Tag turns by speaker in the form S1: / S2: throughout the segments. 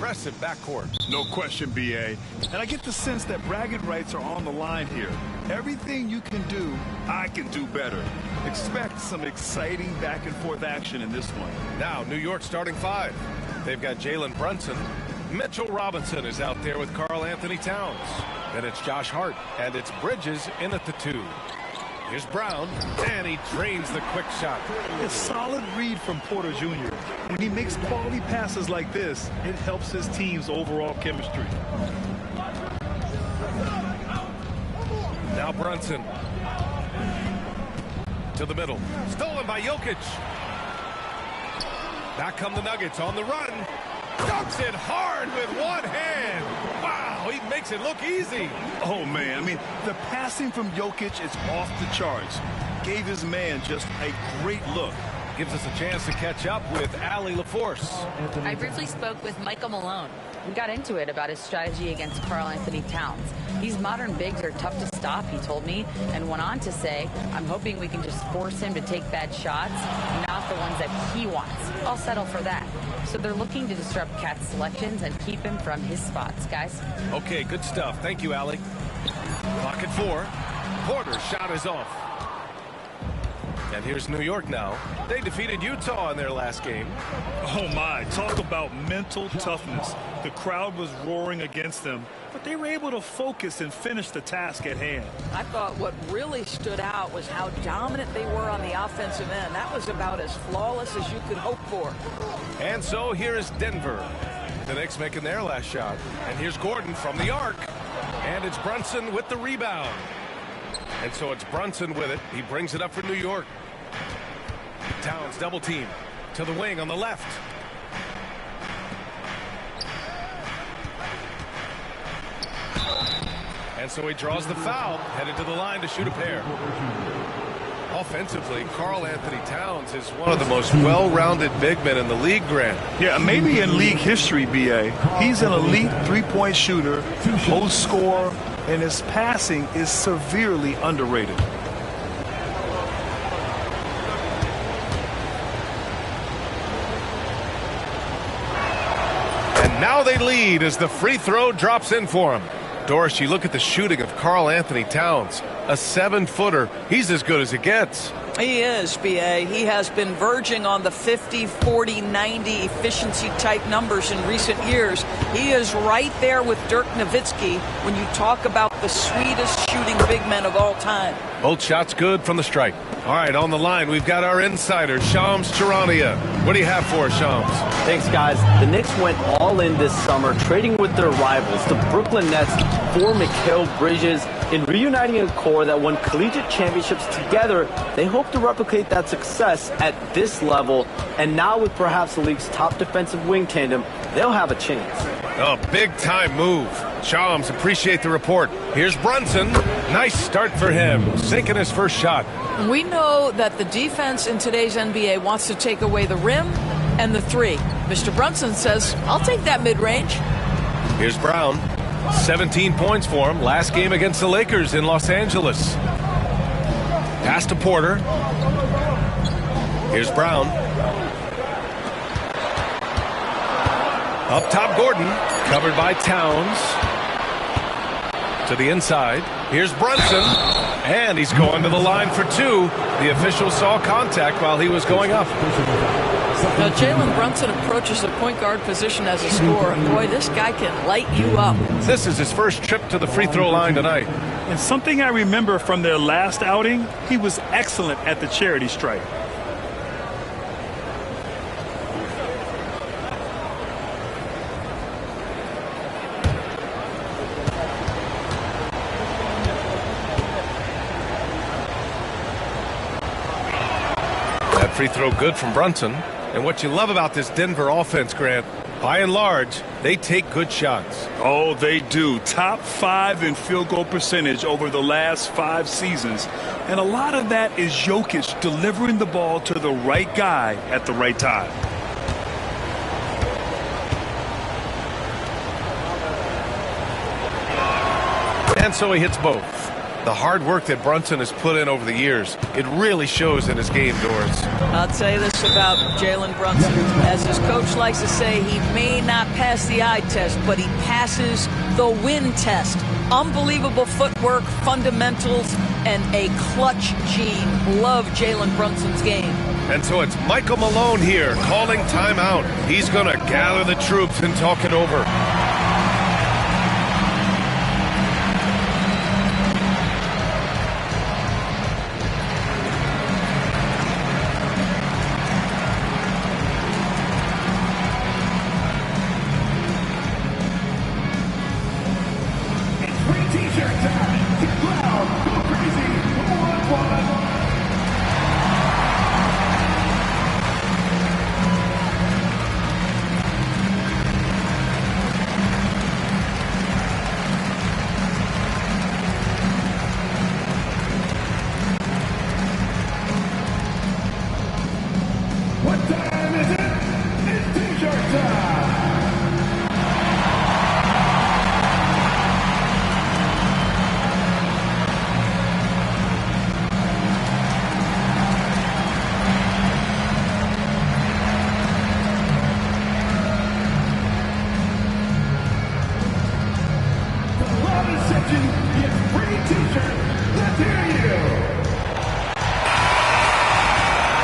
S1: impressive backcourt.
S2: No question, B.A. And I get the sense that bragging rights are on the line here. Everything you can do, I can do better. Expect some exciting back-and-forth action in this one.
S1: Now, New York starting five. They've got Jalen Brunson. Mitchell Robinson is out there with Karl Anthony Towns. Then it's Josh Hart, and it's Bridges in at the 2. Here's Brown, and he drains the quick shot.
S2: A solid read from Porter Jr. When he makes quality passes like this, it helps his team's overall chemistry.
S1: Now Brunson. To the middle. Stolen by Jokic. Back come the Nuggets on the run. Dunks it hard with one hand. Wow, he makes it look easy.
S2: Oh, man. I mean, the passing from Jokic is off the charts. Gave his man just a great look.
S1: Gives us a chance to catch up with Allie LaForce.
S3: I briefly spoke with Michael Malone. We got into it about his strategy against Karl Anthony Towns. These modern bigs are tough to stop, he told me, and went on to say, I'm hoping we can just force him to take bad shots, not the ones that he wants. I'll settle for that. So they're looking to disrupt Cat's selections and keep him from his spots, guys.
S1: Okay, good stuff. Thank you, Allie. Clock at 4. Porter's shot is off. And here's New York now. They defeated Utah in their last game.
S2: Oh, my. Talk about mental toughness. The crowd was roaring against them, but they were able to focus and finish the task at hand.
S4: I thought what really stood out was how dominant they were on the offensive end. That was about as flawless as you could hope for.
S1: And so here is Denver. The Knicks making their last shot. And here's Gordon from the arc. And it's Brunson with the rebound. And so it's Brunson with it. He brings it up for New York. Towns double team to the wing on the left. And so he draws the foul, headed to the line to shoot a pair. Offensively, Karl Anthony Towns is one of the most well-rounded big men in the league, Grant.
S2: Yeah, maybe in league history, B.A. He's an elite three-point shooter, post scorer, and his passing is severely underrated.
S1: And now they lead as the free throw drops in for him. Doris, you look at the shooting of Karl Anthony Towns, a 7-footer. He's as good as it gets.
S4: He is, B.A. He has been verging on the 50, 40, 90 efficiency type numbers in recent years. He is right there with Dirk Nowitzki when you talk about the sweetest shooting big men of all time.
S1: Both shots good from the stripe. All right, on the line, we've got our insider, Shams Charania. What do you have for us, Shams?
S5: Thanks, guys. The Knicks went all in this summer, trading with their rivals, the Brooklyn Nets, for Mikal Bridges. In reuniting a core that won collegiate championships together, they hope to replicate that success at this level. And now with perhaps the league's top defensive wing tandem, they'll have a chance.
S1: A big-time move. Shams, appreciate the report. Here's Brunson. Nice start for him, sinking his first shot.
S4: We know that the defense in today's NBA wants to take away the rim and the three. Mr. Brunson says, I'll take that mid-range.
S1: Here's Brown. 17 points for him. Last game against the Lakers in Los Angeles. Pass to Porter. Here's Brown. Up top, Gordon. Covered by Towns. To the inside. Here's Brunson. And he's going to the line for 2. The official saw contact while he was going up.
S4: Now, Jalen Brunson approaches the point guard position as a scorer. And boy, this guy can light you up.
S1: This is his first trip to the free throw line tonight.
S2: And something I remember from their last outing, he was excellent at the charity stripe.
S1: Free throw good from Brunson. And what you love about this Denver offense, Grant, by and large, they take good shots.
S2: Oh, they do. Top 5 in field goal percentage over the last 5 seasons. And a lot of that is Jokic delivering the ball to the right guy at the right time.
S1: And so he hits both. The hard work that Brunson has put in over the years, it really shows in his game, Doris.
S4: I'll tell you this about Jalen Brunson. As his coach likes to say, he may not pass the eye test, but he passes the win test. Unbelievable footwork, fundamentals, and a clutch gene. Love Jalen Brunson's game.
S1: And so it's Michael Malone here calling timeout. He's going to gather the troops and talk it over.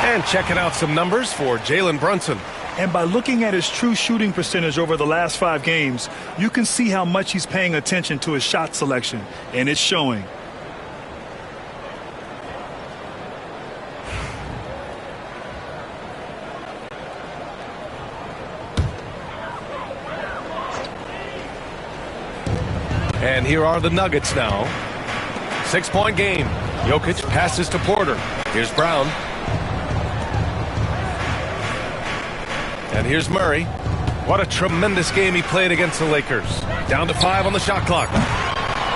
S1: And checking out some numbers for Jalen Brunson.
S2: And by looking at his true shooting percentage over the last 5 games, you can see how much he's paying attention to his shot selection, and it's showing.
S1: And here are the Nuggets now. 6-point game. Jokic passes to Porter. Here's Brown. And here's Murray. What a tremendous game he played against the Lakers. Down to 5 on the shot clock.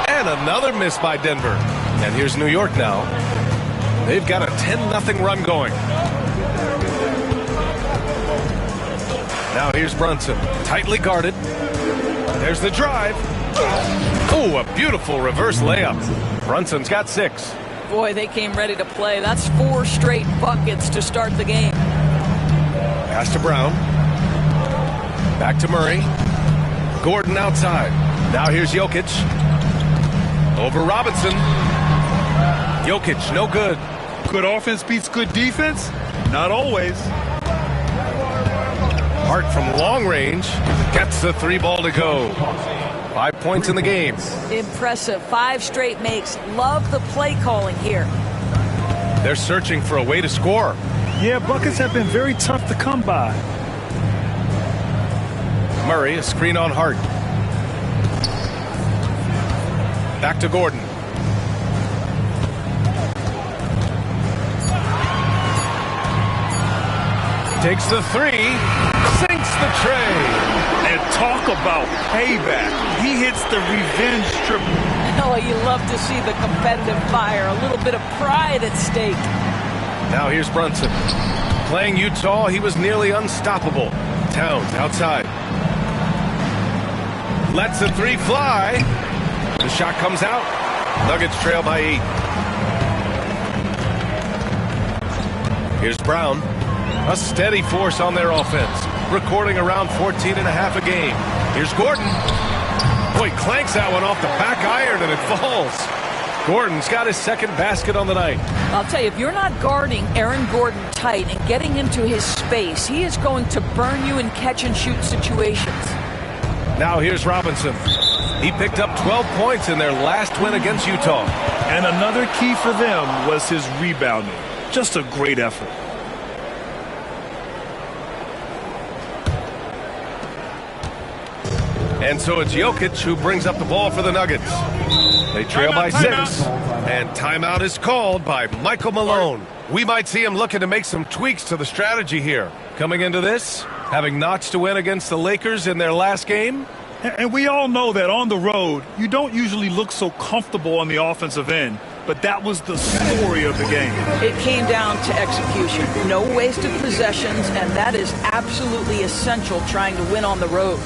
S1: And another miss by Denver. And here's New York now. They've got a 10-0 run going. Now here's Brunson. Tightly guarded. There's the drive. Oh, a beautiful reverse layup. Brunson's got 6.
S4: Boy, they came ready to play. That's 4 straight buckets to start the game.
S1: Pass to Brown. Back to Murray. Gordon outside. Now here's Jokic. Over Robinson. Jokic, no good.
S2: Good offense beats good defense? Not always.
S1: Hart from long range gets the 3 ball to go. 5 points in the game.
S4: Impressive. 5 straight makes. Love the play calling here.
S1: They're searching for a way to score.
S2: Yeah, buckets have been very tough to come by.
S1: Murray, a screen on Hart. Back to Gordon. Takes the 3. Sinks the tray.
S2: And talk about payback. He hits the revenge triple.
S4: Oh, you love to see the competitive fire. A little bit of pride at stake.
S1: Now here's Brunson. Playing Utah, he was nearly unstoppable. Towns outside. Lets the 3 fly. The shot comes out. Nuggets trail by 8. Here's Brown. A steady force on their offense. Recording around 14.5 a game. Here's Gordon. Boy, clanks that one off the back iron and it falls. Gordon's got his 2nd basket on the night.
S4: I'll tell you, if you're not guarding Aaron Gordon tight and getting into his space, he is going to burn you in catch-and-shoot situations.
S1: Now here's Robinson. He picked up 12 points in their last win against Utah.
S2: And another key for them was his rebounding. Just a great effort.
S1: And so it's Jokic who brings up the ball for the Nuggets. They trail by 6. And timeout is called by Michael Malone. We might see him looking to make some tweaks to the strategy here. Coming into this, having notched a win against the Lakers in their last game.
S2: And we all know that on the road, you don't usually look so comfortable on the offensive end. But that was the story of the game.
S4: It came down to execution. No wasted possessions, and that is absolutely essential trying to win on the road.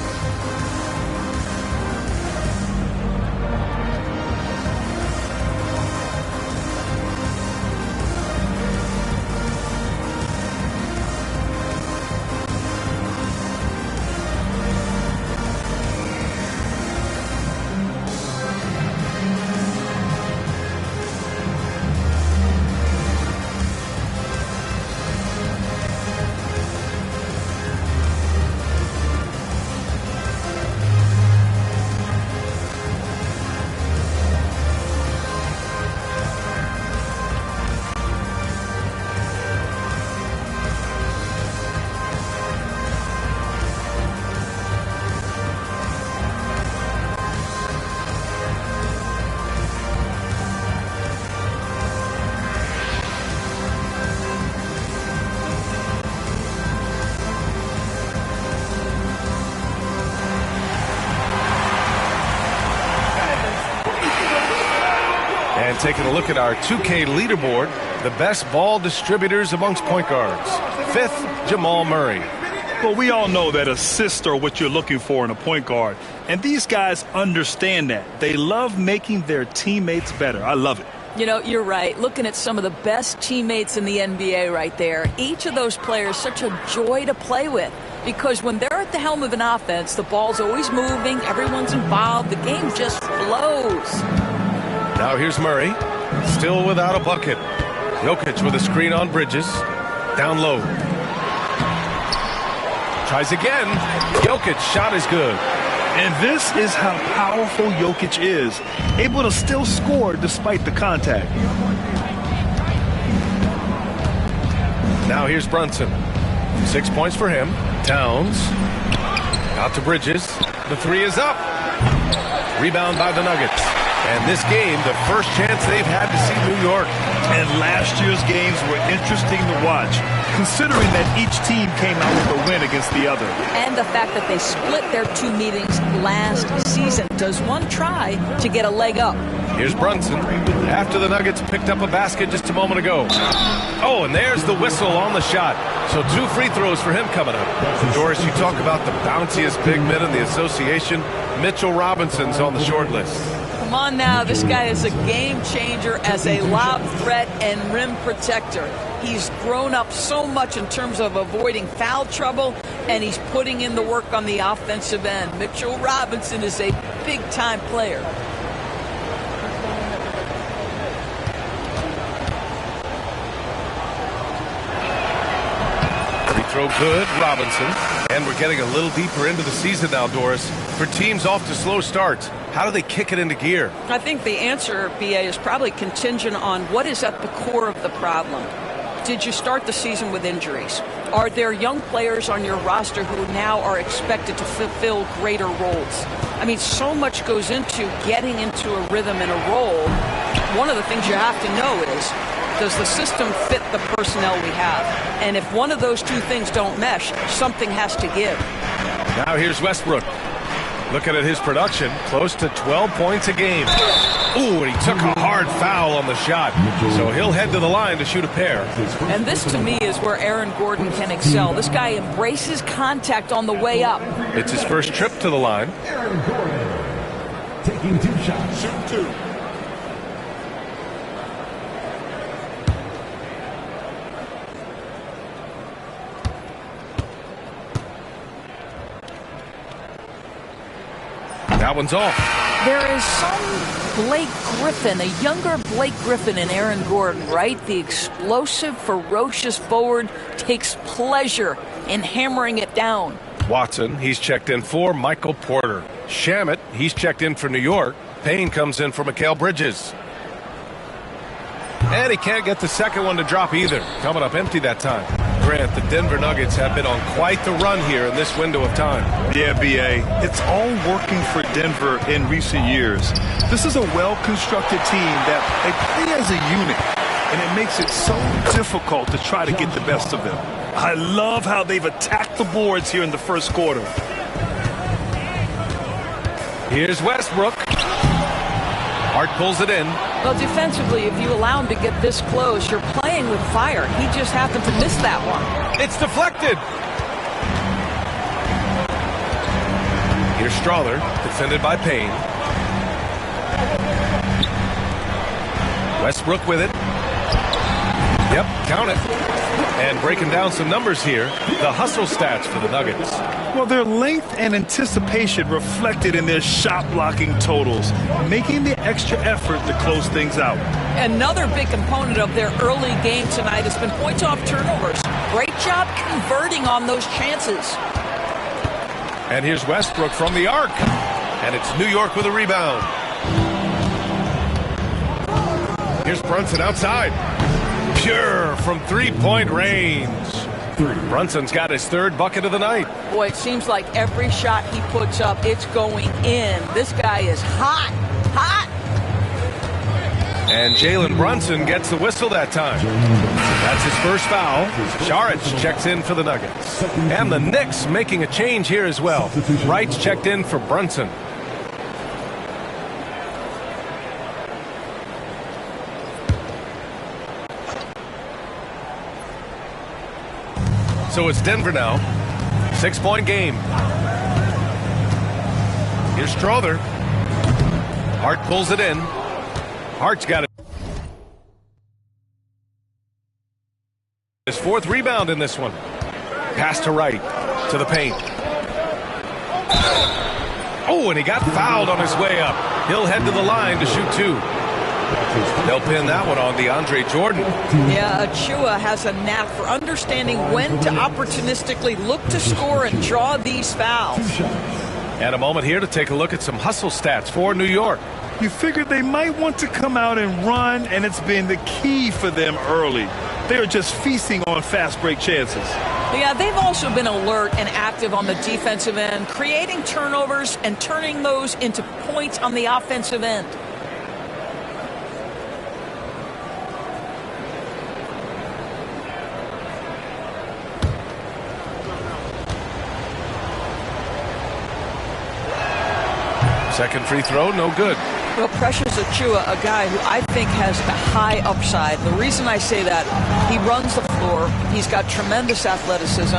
S1: taking a look at our 2K leaderboard, the best ball distributors amongst point guards. 5th, Jamal Murray.
S2: Well, we all know that assists are what you're looking for in a point guard. And these guys understand that. They love making their teammates better. I love it.
S4: You know, you're right. Looking at some of the best teammates in the NBA right there, each of those players such a joy to play with. Because when they're at the helm of an offense, the ball's always moving, everyone's involved, the game just flows.
S1: Now here's Murray, still without a bucket. Jokic with a screen on Bridges, down low. Tries again. Jokic shot is good.
S2: And this is how powerful Jokic is, able to still score despite the contact.
S1: Now here's Brunson. 6 points for him. Towns. Out to Bridges. The three is up. Rebound by the Nuggets. And this game, the first chance they've had to see New York.
S2: And last year's games were interesting to watch, considering that each team came out with a win against the other.
S4: And the fact that they split their 2 meetings last season. Does one try to get a leg up?
S1: Here's Brunson after the Nuggets picked up a basket just a moment ago. Oh, and there's the whistle on the shot. So 2 free throws for him coming up. Doris, you talk about the bounciest big men in the association. Mitchell Robinson's on the short list.
S4: Come on now, this guy is a game changer as a lob threat and rim protector. He's grown up so much in terms of avoiding foul trouble, and he's putting in the work on the offensive end. Mitchell Robinson is a big-time player.
S1: Free throw good, Robinson. And we're getting a little deeper into the season now, Doris. For teams off to slow starts, how do they kick it into gear?
S4: I think the answer, BA, is probably contingent on what is at the core of the problem. Did you start the season with injuries? Are there young players on your roster who now are expected to fulfill greater roles? I mean, so much goes into getting into a rhythm and a role. One of the things you have to know is, does the system fit the personnel we have? And if one of those 2 things don't mesh, something has to give.
S1: Now here's Westbrook. Looking at his production, close to 12 points a game. Ooh, and he took a hard foul on the shot. So he'll head to the line to shoot a pair.
S4: And this, to me, is where Aaron Gordon can excel. This guy embraces contact on the way up.
S1: It's his first trip to the line.
S6: Aaron Gordon taking 2 shots. Shoot 2.
S1: That one's off.
S4: There is some Blake Griffin, a younger Blake Griffin in Aaron Gordon, right? The explosive, ferocious forward takes pleasure in hammering it down.
S1: Watson, he's checked in for Michael Porter. Shamet, he's checked in for New York. Payne comes in for Mikal Bridges. And he can't get the second one to drop either. Coming up empty that time. Grant, the Denver Nuggets have been on quite the run here in this window of time.
S2: Yeah, B.A., it's all working for Denver in recent years. This is a well-constructed team that they play as a unit, and it makes it so difficult to try to get the best of them. I love how they've attacked the boards here in the first quarter.
S1: Here's Westbrook. Hart pulls it in.
S4: Well, defensively, if you allow him to get this close, you're playing with fire. He just happened to miss that one.
S1: It's deflected. Here's Strawther, defended by Payne. Westbrook with it. Yep, count it. And breaking down some numbers here, the hustle stats for the Nuggets.
S2: Well, their length and anticipation reflected in their shot blocking totals, making the extra effort to close things out.
S4: Another big component of their early game tonight has been points off turnovers. Great job converting on those chances.
S1: And here's Westbrook from the arc. And it's New York with a rebound. Here's Brunson outside. Pure from three-point range. Brunson's got his 3rd bucket of the night.
S4: Boy, it seems like every shot he puts up, it's going in. This guy is hot, hot.
S1: And Jalen Brunson gets the whistle that time. That's his first foul. Saric checks in for the Nuggets. And the Knicks making a change here as well. Wright's checked in for Brunson. So it's Denver now. 6-point game. Here's Strother. Hart pulls it in. Hart's got it. His 4th rebound in this one. Pass to Wright, to the paint. Oh, and he got fouled on his way up. He'll head to the line to shoot 2. They'll pin that one on DeAndre Jordan.
S4: Yeah, Achua has a knack for understanding when to opportunistically look to score and draw these fouls.
S1: And a moment here to take a look at some hustle stats for New York.
S2: You figured they might want to come out and run, and it's been the key for them early. They are just feasting on fast break chances.
S4: Yeah, they've also been alert and active on the defensive end, creating turnovers and turning those into points on the offensive end.
S1: Second free throw, no good.
S4: Well, Precious Achua, a guy who I think has a high upside. The reason I say that, he runs the floor. He's got tremendous athleticism.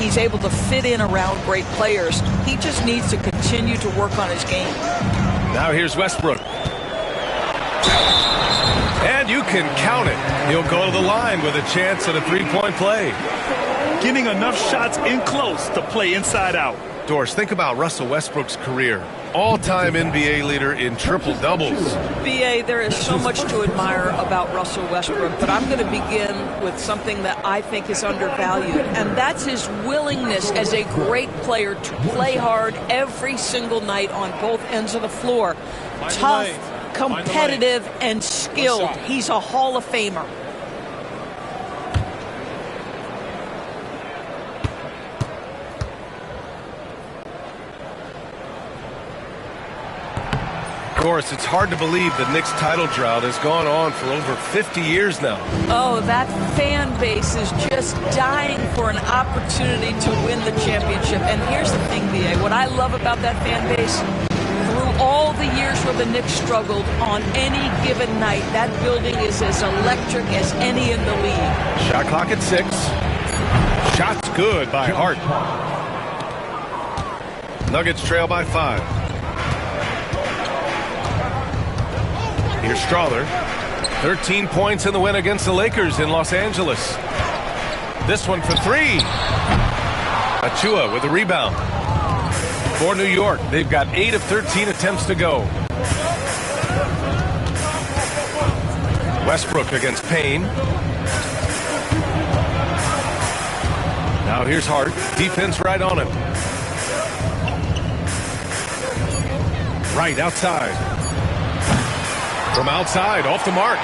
S4: He's able to fit in around great players. He just needs to continue to work on his game.
S1: Now here's Westbrook. And you can count it. He'll go to the line with a chance at a 3-point play.
S2: Getting enough shots in close to play inside out.
S1: Doris, think about Russell Westbrook's career. All-time NBA leader in triple-doubles.
S4: B.A., there is so much to admire about Russell Westbrook, but I'm going to begin with something that I think is undervalued, and that's his willingness as a great player to play hard every single night on both ends of the floor. Tough, competitive, and skilled. He's a Hall of Famer.
S1: Of course, it's hard to believe the Knicks title drought has gone on for over 50 years now.
S4: Oh, that fan base is just dying for an opportunity to win the championship. And here's the thing, B.A., what I love about that fan base, through all the years where the Knicks struggled, on any given night, that building is as electric as any in the league.
S1: Shot clock at 6. Shots good by Hart. Nuggets trail by 5. Here's Strother. 13 points in the win against the Lakers in Los Angeles. This one for 3. Achua with the rebound. For New York, they've got 8 of 13 attempts to go. Westbrook against Payne. Now here's Hart. Defense right on him. Right outside. From outside, off the mark.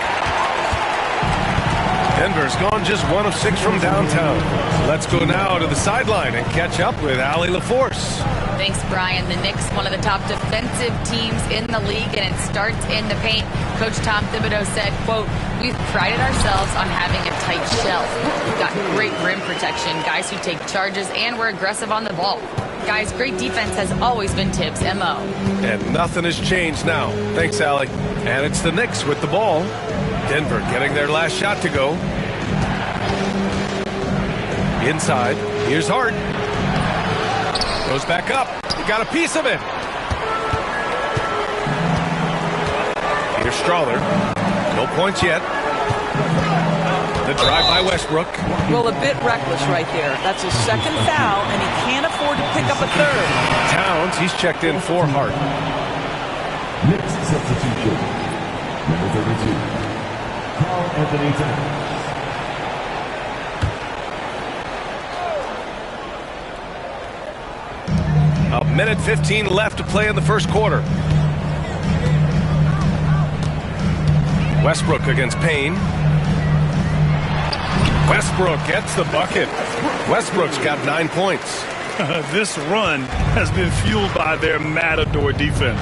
S1: Denver's gone just 1 of 6 from downtown. Let's go now to the sideline and catch up with Allie LaForce.
S3: Thanks, Brian. The Knicks, one of the top defensive teams in the league, and it starts in the paint. Coach Tom Thibodeau said, quote, "We've prided ourselves on having a tight shell. We've got great rim protection, guys who take charges, and we're aggressive on the ball. Guys, great defense has always been Tibbs' MO."
S1: And nothing has changed now. Thanks, Allie. And it's the Knicks with the ball. Denver getting their last shot to go. Inside. Here's Hart. Goes back up. He got a piece of it. Here's Strother. No points yet. The drive by Westbrook.
S4: Well, a bit reckless right there. That's his second foul, and he can't afford to pick up a third.
S1: Towns, he's checked in for Hart.
S6: Knicks substitution. Number 32. Karl-Anthony Towns.
S1: A minute 15 left to play in the first quarter. Westbrook against Payne. Westbrook gets the bucket. Westbrook's got 9 points.
S2: This run has been fueled by their Matador defense.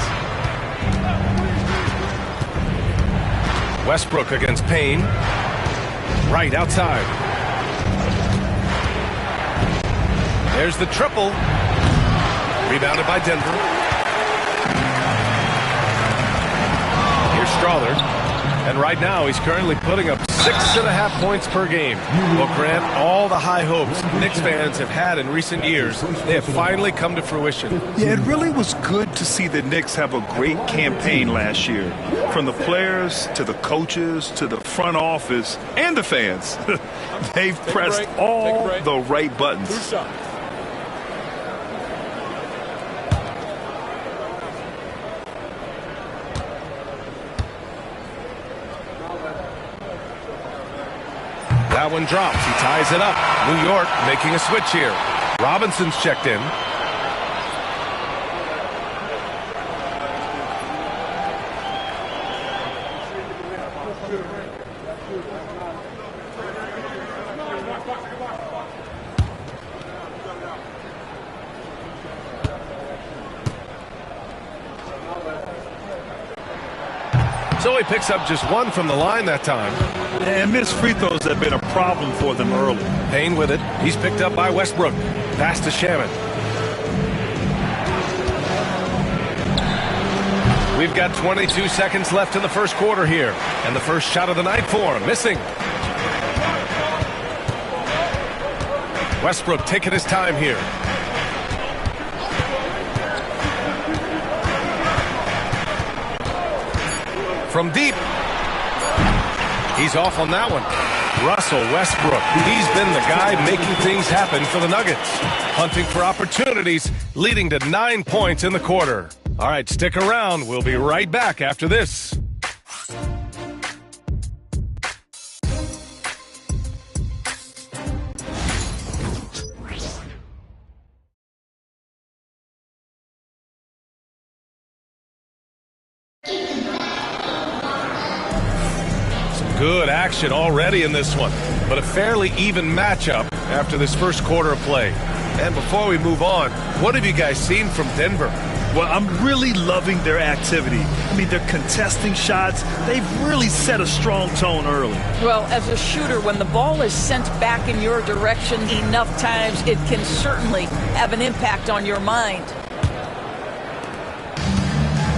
S1: Westbrook against Payne. Right outside. There's the triple. Rebounded by Denver. Here's Strother. And right now he's currently putting up 6 6.5 points per game. Well, Grant, all the high hopes Knicks fans have had in recent years, they have finally come to fruition.
S2: Yeah, it really was good to see the Knicks have a great campaign last year. From the players to the coaches to the front office and the fans. They've pressed all the right buttons.
S1: That one drops. He ties it up. New York making a switch here. Robinson's checked in. So he picks up just one from the line that time.
S2: And missed free throws have been a problem for them early.
S1: Payne with it. He's picked up by Westbrook. Pass to Shaman. We've got 22 seconds left in the first quarter here. And the first shot of the night for him. Missing. Westbrook taking his time here. From deep. He's off on that one. Russell Westbrook. He's been the guy making things happen for the Nuggets. Hunting for opportunities, leading to 9 points in the quarter. All right, stick around. We'll be right back after this. Good action already in this one, but a fairly even matchup after this first quarter of play. And before we move on, what have you guys seen from Denver?
S2: Well, I'm really loving their activity. I mean, they're contesting shots. They've really set a strong tone early.
S4: Well, as a shooter, when the ball is sent back in your direction enough times, it can certainly have an impact on your mind.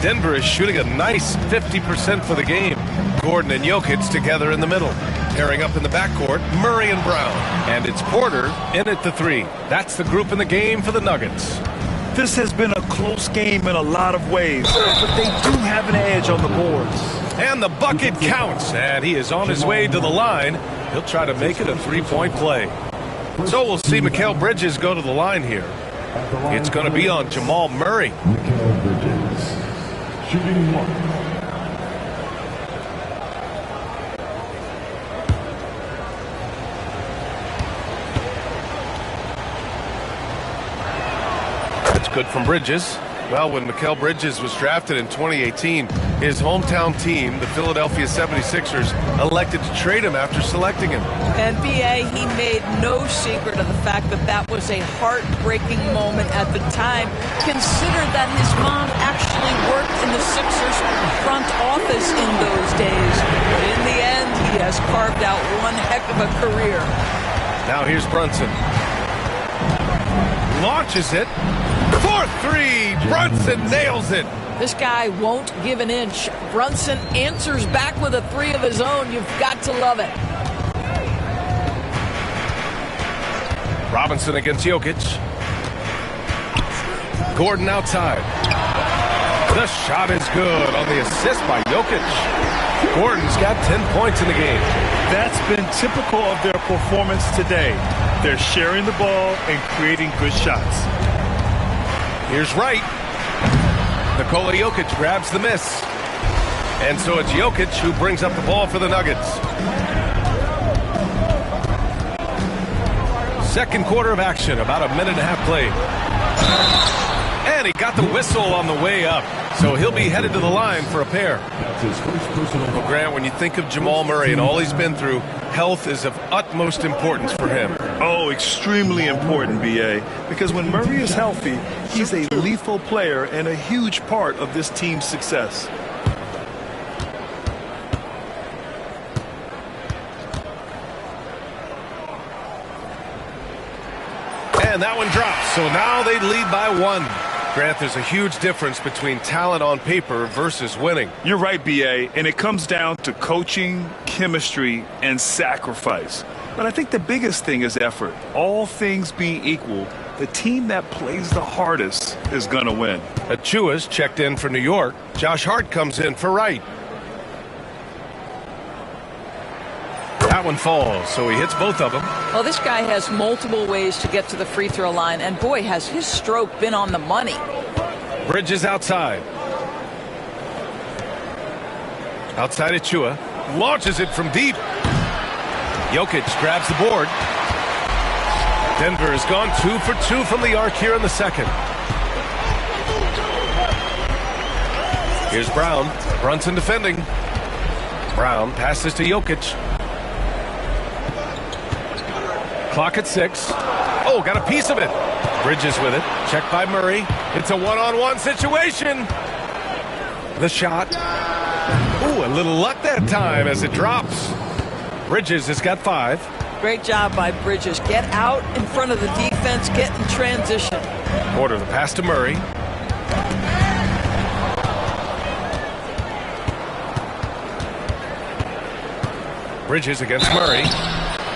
S1: Denver is shooting a nice 50% for the game. Gordon and Jokic together in the middle. Pairing up in the backcourt, Murray and Brown. And it's Porter in at the three. That's the group in the game for the Nuggets.
S2: This has been a close game in a lot of ways, but they do have an edge on the boards.
S1: And the bucket counts, and he is on his way to the line. He'll try to make it a three-point play. So we'll see Mikal Bridges go to the line here. It's going to be on Jamal Murray.
S6: Mikal Bridges, shooting one.
S1: Good from Bridges. Well, when Mikal Bridges was drafted in 2018, his hometown team, the Philadelphia 76ers, elected to trade him after selecting him.
S4: And B.A., he made no secret of the fact that that was a heartbreaking moment at the time. Consider that his mom actually worked in the Sixers front office in those days. But in the end, he has carved out one heck of a career.
S1: Now here's Brunson. Launches it. 4-3. Brunson nails it.
S4: This guy won't give an inch. Brunson answers back with a three of his own. You've got to love it.
S1: Robinson against Jokic. Gordon outside. The shot is good on the assist by Jokic. Gordon's got 10 points in the game.
S2: That's been typical of their performance today. They're sharing the ball and creating good shots.
S1: Here's Wright. Nikola Jokic grabs the miss. And so it's Jokic who brings up the ball for the Nuggets. Second quarter of action, about a minute and a half played. And he got the whistle on the way up. So he'll be headed to the line for a pair.
S6: That's his first personal.
S1: Well, Grant, when you think of Jamal Murray and all he's been through, health is of utmost importance for him.
S2: Oh, extremely important, B.A., because when Murray is healthy, he's a lethal player and a huge part of this team's success.
S1: And that one drops, so now they lead by one. Grant, there's a huge difference between talent on paper versus winning.
S2: You're right, B.A., and it comes down to coaching, chemistry, and sacrifice. But I think the biggest thing is effort. All things being equal, the team that plays the hardest is going to win.
S1: Achua's checked in for New York. Josh Hart comes in for Wright. That one falls, so he hits both of them.
S4: Well, this guy has multiple ways to get to the free throw line, and boy, has his stroke been on the money.
S1: Bridges outside. Outside Achua. Launches it from deep. Jokic grabs the board. Denver has gone 2 for 2 from the arc here in the second. Here's Brown. Brunson defending. Brown passes to Jokic. Clock at 6. Oh, got a piece of it. Bridges with it. Checked by Murray. It's a one-on-one situation. The shot. Ooh, a little luck that time as it drops. Bridges has got 5.
S4: Great job by Bridges. Get out in front of the defense. Get in transition.
S1: Porter, the pass to Murray. Bridges against Murray.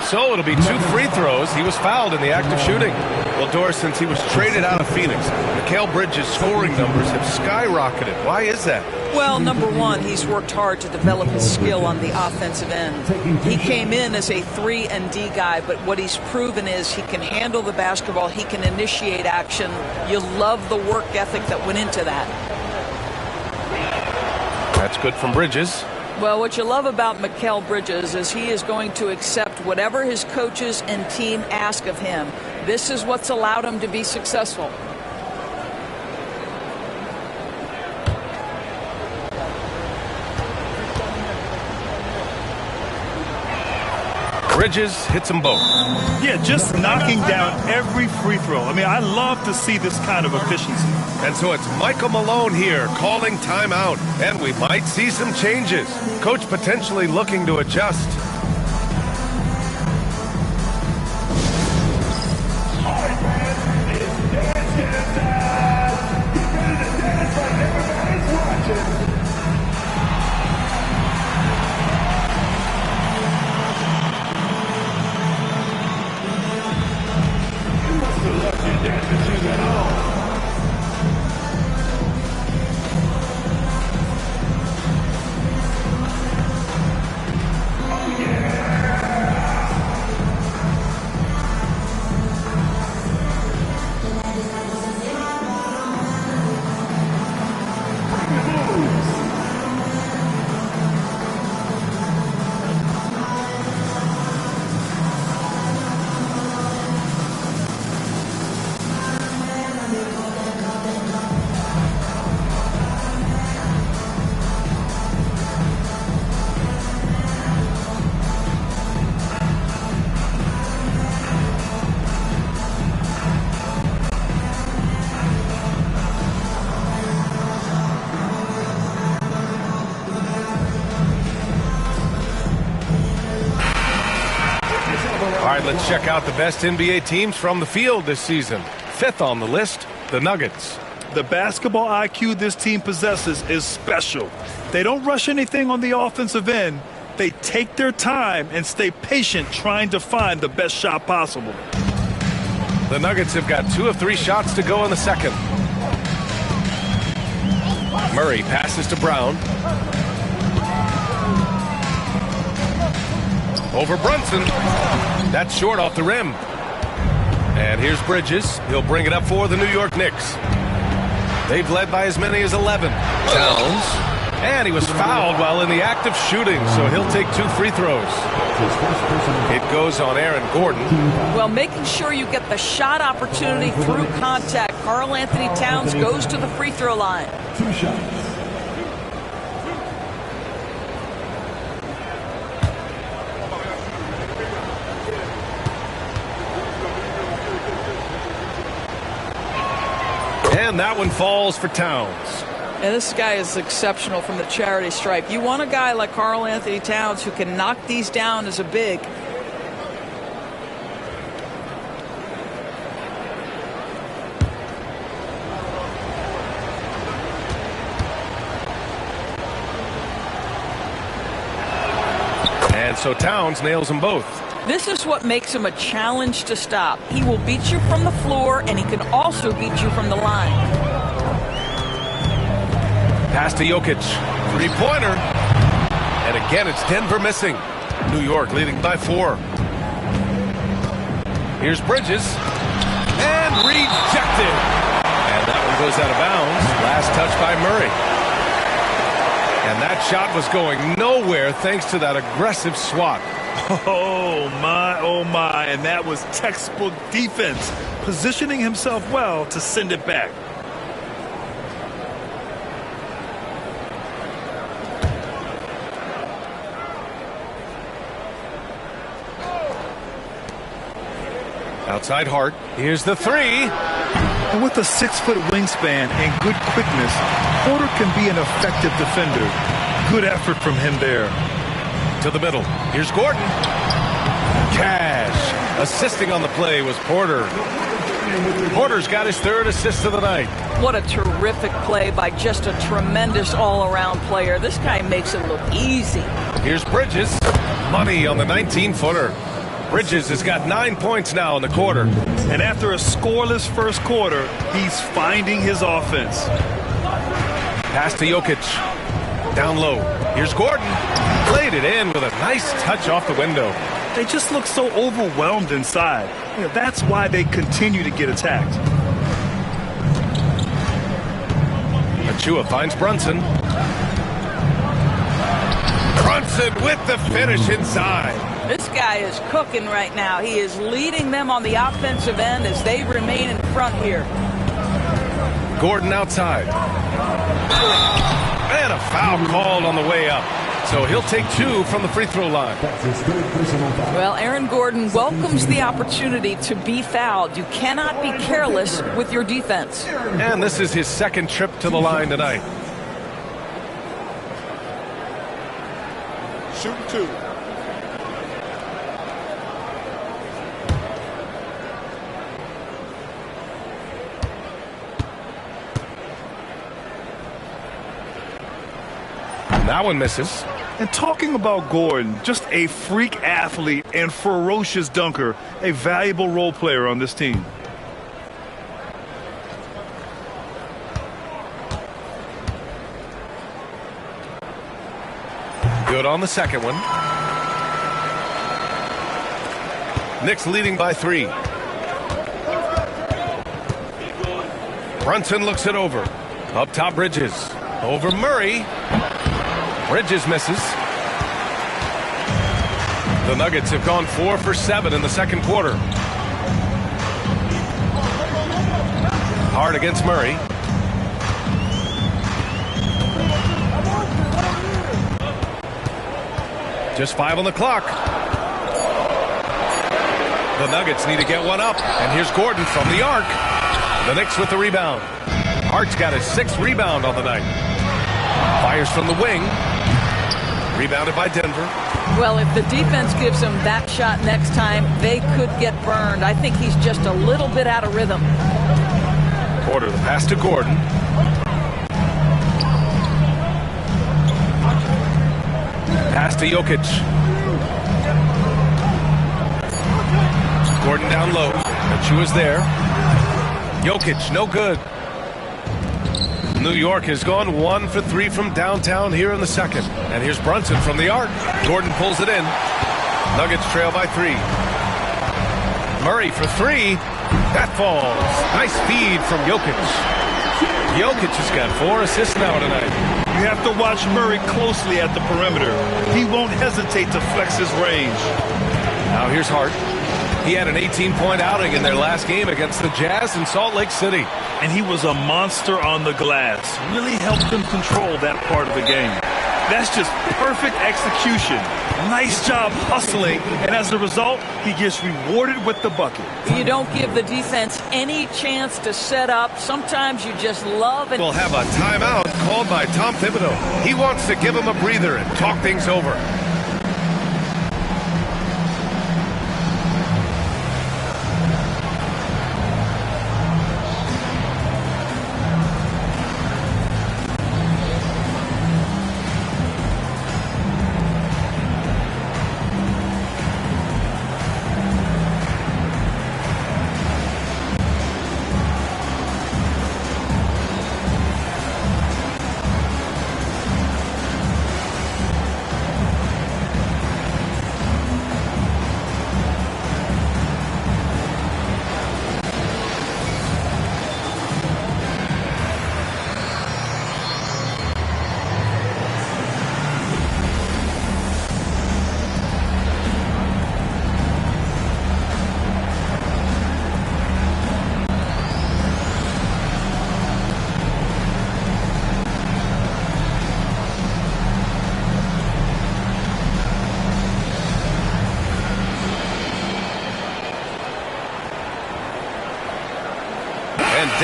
S1: So it'll be 2 free throws. He was fouled in the act of shooting. Well, Doris, since he was traded out of Phoenix, Mikal Bridges' scoring numbers have skyrocketed. Why is that?
S4: Well, number one, he's worked hard to develop his skill on the offensive end. He came in as a 3-and-D guy, but what he's proven is he can handle the basketball. He can initiate action. You love the work ethic that went into that.
S1: That's good from Bridges.
S4: Well, what you love about Mikal Bridges is he is going to accept whatever his coaches and team ask of him. This is what's allowed him to be successful.
S1: Bridges hits them both.
S2: Yeah, just knocking down every free throw. I mean, I love to see this kind of efficiency.
S1: And so it's Michael Malone here calling timeout, and we might see some changes. Coach potentially looking to adjust. All right, let's check out the best NBA teams from the field this season. 5th on the list, the Nuggets.
S2: The basketball IQ this team possesses is special. They don't rush anything on the offensive end. They take their time and stay patient trying to find the best shot possible.
S1: The Nuggets have got 2 of 3 shots to go in the second. Murray passes to Brown. Over Brunson. That's short off the rim. And here's Bridges. He'll bring it up for the New York Knicks. They've led by as many as 11. Towns. And he was fouled while in the act of shooting, so he'll take 2 free throws. It goes on Aaron Gordon.
S4: Well, making sure you get the shot opportunity through contact. Karl-Anthony Towns goes to the free throw line.
S6: 2 shots.
S1: And that one falls for Towns.
S4: And this guy is exceptional from the charity stripe. You want a guy like Karl-Anthony Towns who can knock these down as a big.
S1: And so Towns nails them both.
S4: This is what makes him a challenge to stop. He will beat you from the floor, and he can also beat you from the line.
S1: Pass to Jokic. Three-pointer. And again, it's Denver missing. New York leading by 4. Here's Bridges. And rejected. And that one goes out of bounds. Last touch by Murray. And that shot was going nowhere thanks to that aggressive swat.
S2: Oh, my. And that was textbook defense, positioning himself well to send it back.
S1: Outside Hart. Here's the three.
S2: And with a 6-foot wingspan and good quickness, Porter can be an effective defender. Good effort from him there.
S1: To the middle. Here's Gordon. Cash. Assisting on the play was Porter. Porter's got his 3rd assist of the night.
S4: What a terrific play by just a tremendous all-around player. This guy makes it look easy.
S1: Here's Bridges. Money on the 19-footer. Bridges has got 9 points now in the quarter.
S2: And after a scoreless first quarter, he's finding his offense.
S1: Pass to Jokic. Down low. Here's Gordon. Played it in with a nice touch off the window.
S2: They just look so overwhelmed inside. That's why they continue to get attacked.
S1: Achua finds Brunson. Brunson with the finish inside.
S4: This guy is cooking right now. He is leading them on the offensive end as they remain in front here.
S1: Gordon outside. And a foul called on the way up. So he'll take 2 from the free throw line.
S4: Well, Aaron Gordon welcomes the opportunity to be fouled. You cannot be careless with your defense.
S1: And this is his 2nd trip to the line tonight.
S7: Shooting 2.
S1: That one misses.
S2: And talking about Gordon, just a freak athlete and ferocious dunker, a valuable role player on this team.
S1: Good on the second one. Knicks leading by 3. Brunson looks it over. Up top, Bridges. Over Murray. Bridges misses. The Nuggets have gone 4 for 7 in the second quarter. Hard against Murray. Just 5 on the clock. The Nuggets need to get one up. And here's Gordon from the arc. The Knicks with the rebound. Hart's got his 6th rebound on the night. Fires from the wing. Rebounded by Denver.
S4: Well, if the defense gives him that shot next time, they could get burned. I think he's just a little bit out of rhythm.
S1: Porter, the pass to Gordon. Pass to Jokic. Gordon down low. Achua's there. Jokic, no good. New York has gone 1 for 3 from downtown here in the second. And here's Brunson from the arc. Gordon pulls it in. Nuggets trail by 3. Murray for 3. That falls. Nice feed from Jokic. Jokic has got 4 assists now tonight.
S2: You have to watch Murray closely at the perimeter. He won't hesitate to flex his range.
S1: Now here's Hart. He had an 18-point outing in their last game against the Jazz in Salt Lake City.
S2: And he was a monster on the glass. Really helped them control that part of the game. That's just perfect execution. Nice job hustling. And as a result, he gets rewarded with the bucket.
S4: You don't give the defense any chance to set up. Sometimes you just love it.
S1: We'll have a timeout called by Tom Thibodeau. He wants to give him a breather and talk things over.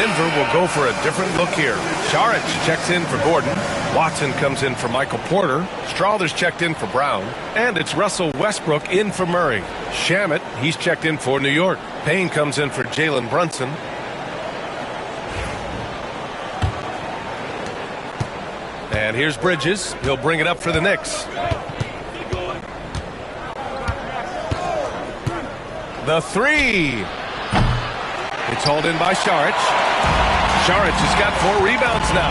S1: Denver will go for a different look here. Saric checks in for Gordon. Watson comes in for Michael Porter. Strawther's checked in for Brown. And it's Russell Westbrook in for Murray. Shamet, he's checked in for New York. Payne comes in for Jalen Brunson. And here's Bridges. He'll bring it up for the Knicks. The three. It's hauled in by Saric. Saric has got 4 rebounds now.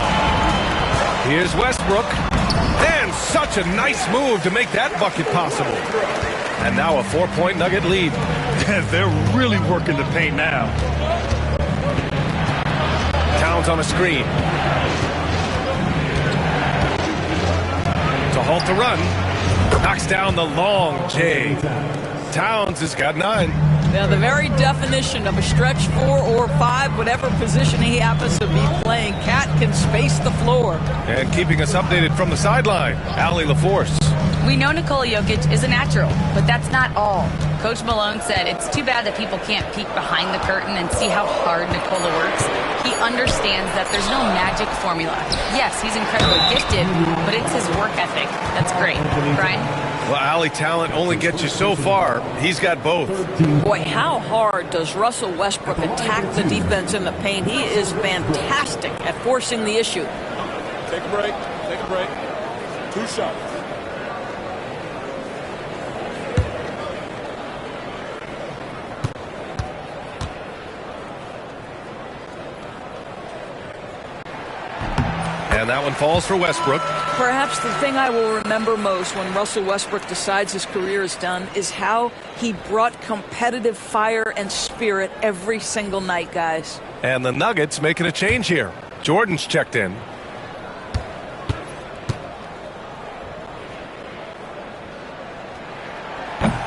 S1: Here's Westbrook. And such a nice move to make that bucket possible. And now a 4-point Nugget lead.
S2: They're really working the paint now.
S1: Towns on a screen. To halt the run. Knocks down the long J. Towns has got 9.
S4: Now, the very definition of a stretch 4 or 5, whatever position he happens to be playing, Cat can space the floor.
S1: And keeping us updated from the sideline, Allie LaForce.
S3: We know Nikola Jokic is a natural, but that's not all. Coach Malone said it's too bad that people can't peek behind the curtain and see how hard Nikola works. He understands that there's no magic formula. Yes, he's incredibly gifted, but it's his work ethic that's great. Brian?
S1: Well, Allie, talent only gets you so far. He's got both.
S4: Boy, how hard does Russell Westbrook attack the defense in the paint? He is fantastic at forcing the issue.
S7: Take a break. Take a break. 2 shots.
S1: And that one falls for Westbrook.
S4: Perhaps the thing I will remember most when Russell Westbrook decides his career is done is how he brought competitive fire and spirit every single night, guys.
S1: And the Nuggets making a change here. Jordan's checked in.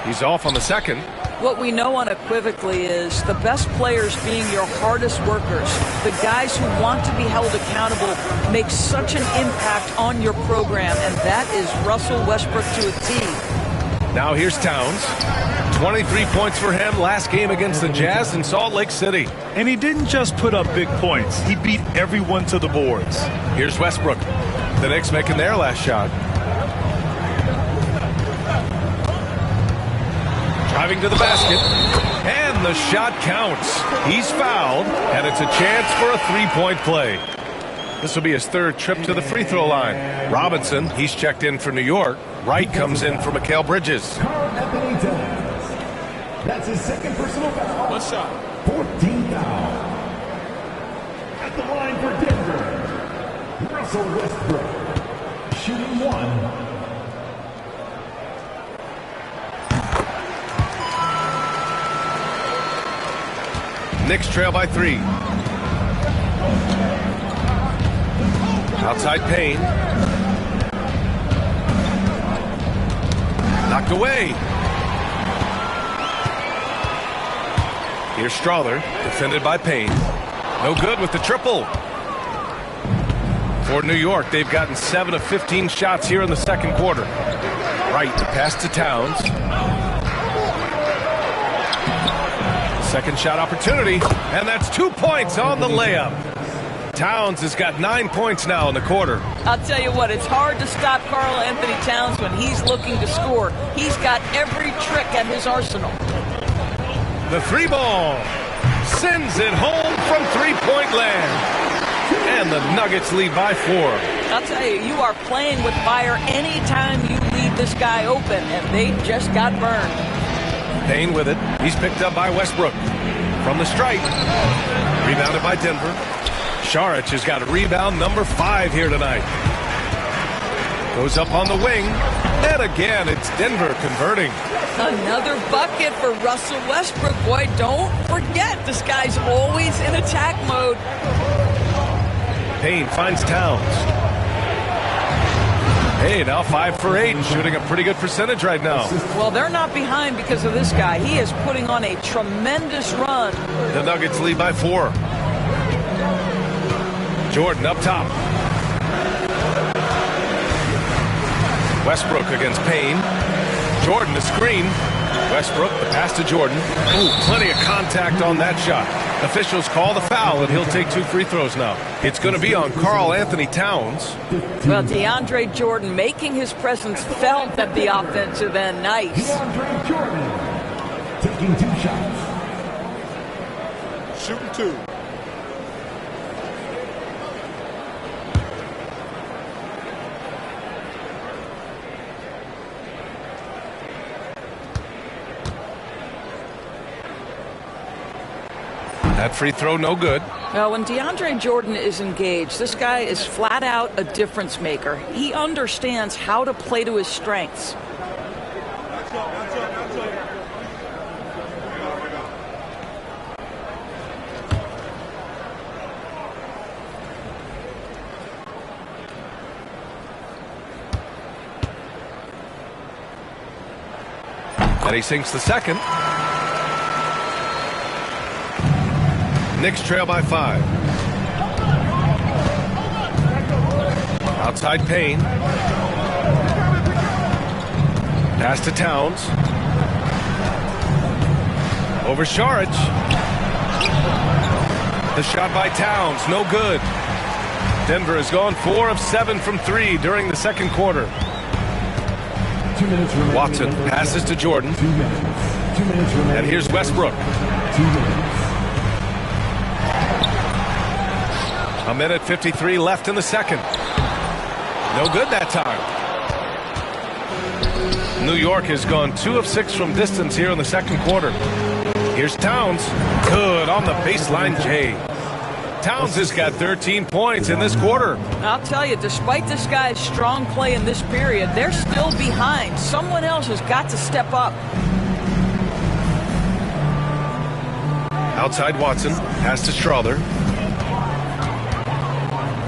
S1: He's off on the second.
S4: What we know unequivocally is the best players being your hardest workers, the guys who want to be held accountable, make such an impact on your program, and that is Russell Westbrook to a T.
S1: Now here's Towns. 23 points for him last game against the Jazz in Salt Lake City.
S2: And he didn't just put up big points. He beat everyone to the boards.
S1: Here's Westbrook. The Knicks making their last shot. Driving to the basket, and the shot counts. He's fouled, and it's a chance for a 3-point play. This will be his 3rd trip to the free throw line. Robinson, he's checked in for New York. Wright comes in for Mikal Bridges.
S6: Karl-Anthony Towns. That's his 2nd personal foul.
S7: 1 shot.
S6: 14th foul. At the line for Denver, Russell Westbrook. Shooting 1.
S1: Knicks trail by 3. Outside Payne. Knocked away. Here's Strawther, defended by Payne. No good with the triple. For New York, they've gotten 7 of 15 shots here in the 2nd quarter. Wright, the pass to Towns. Second shot opportunity, and that's 2 points on the layup. Towns has got 9 points now in the quarter.
S4: I'll tell you what, it's hard to stop Karl-Anthony Towns when he's looking to score. He's got every trick at his arsenal.
S1: The 3 ball sends it home from 3-point land. And the Nuggets lead by 4.
S4: I'll tell you, you are playing with fire anytime you leave this guy open, and they just got burned.
S1: Payne with it. He's picked up by Westbrook. From the stripe. Rebounded by Denver. Saric has got a rebound number 5 here tonight. Goes up on the wing. And again, it's Denver converting.
S4: Another bucket for Russell Westbrook. Boy, don't forget, this guy's always in attack mode.
S1: Payne finds Towns. Hey, now 5 for 8, shooting a pretty good percentage right now.
S4: Well, they're not behind because of this guy. He is putting on a tremendous run.
S1: The Nuggets lead by 4. Jordan up top. Westbrook against Payne. Jordan the screen. Westbrook, the pass to Jordan. Ooh, plenty of contact on that shot. Officials call the foul, and he'll take 2 free throws now. It's going to be on Karl Anthony Towns.
S4: Well, DeAndre Jordan making his presence felt at the offensive end. Nice.
S6: DeAndre Jordan taking 2 shots.
S7: Shooting 2.
S1: That free throw, no good.
S4: Now, when DeAndre Jordan is engaged, this guy is flat out a difference maker. He understands how to play to his strengths.
S1: And he sinks the second. Knicks trail by 5. Outside Payne. Pass to Towns. Over Saric. The shot by Towns, no good. Denver has gone 4 of 7 from 3 during the second quarter.
S6: 2 minutes remaining.
S1: Watson passes to Jordan.
S6: 2 minutes. 2 minutes remaining.
S1: And here's Westbrook.
S6: 2 minutes.
S1: A minute 53 left in the second. No good that time. New York has gone 2 of 6 from distance here in the second quarter. Here's Towns. Good on the baseline, Jay. Towns has got 13 points in this quarter.
S4: I'll tell you, despite this guy's strong play in this period, they're still behind. Someone else has got to step up.
S1: Outside Watson. Pass to Strawther.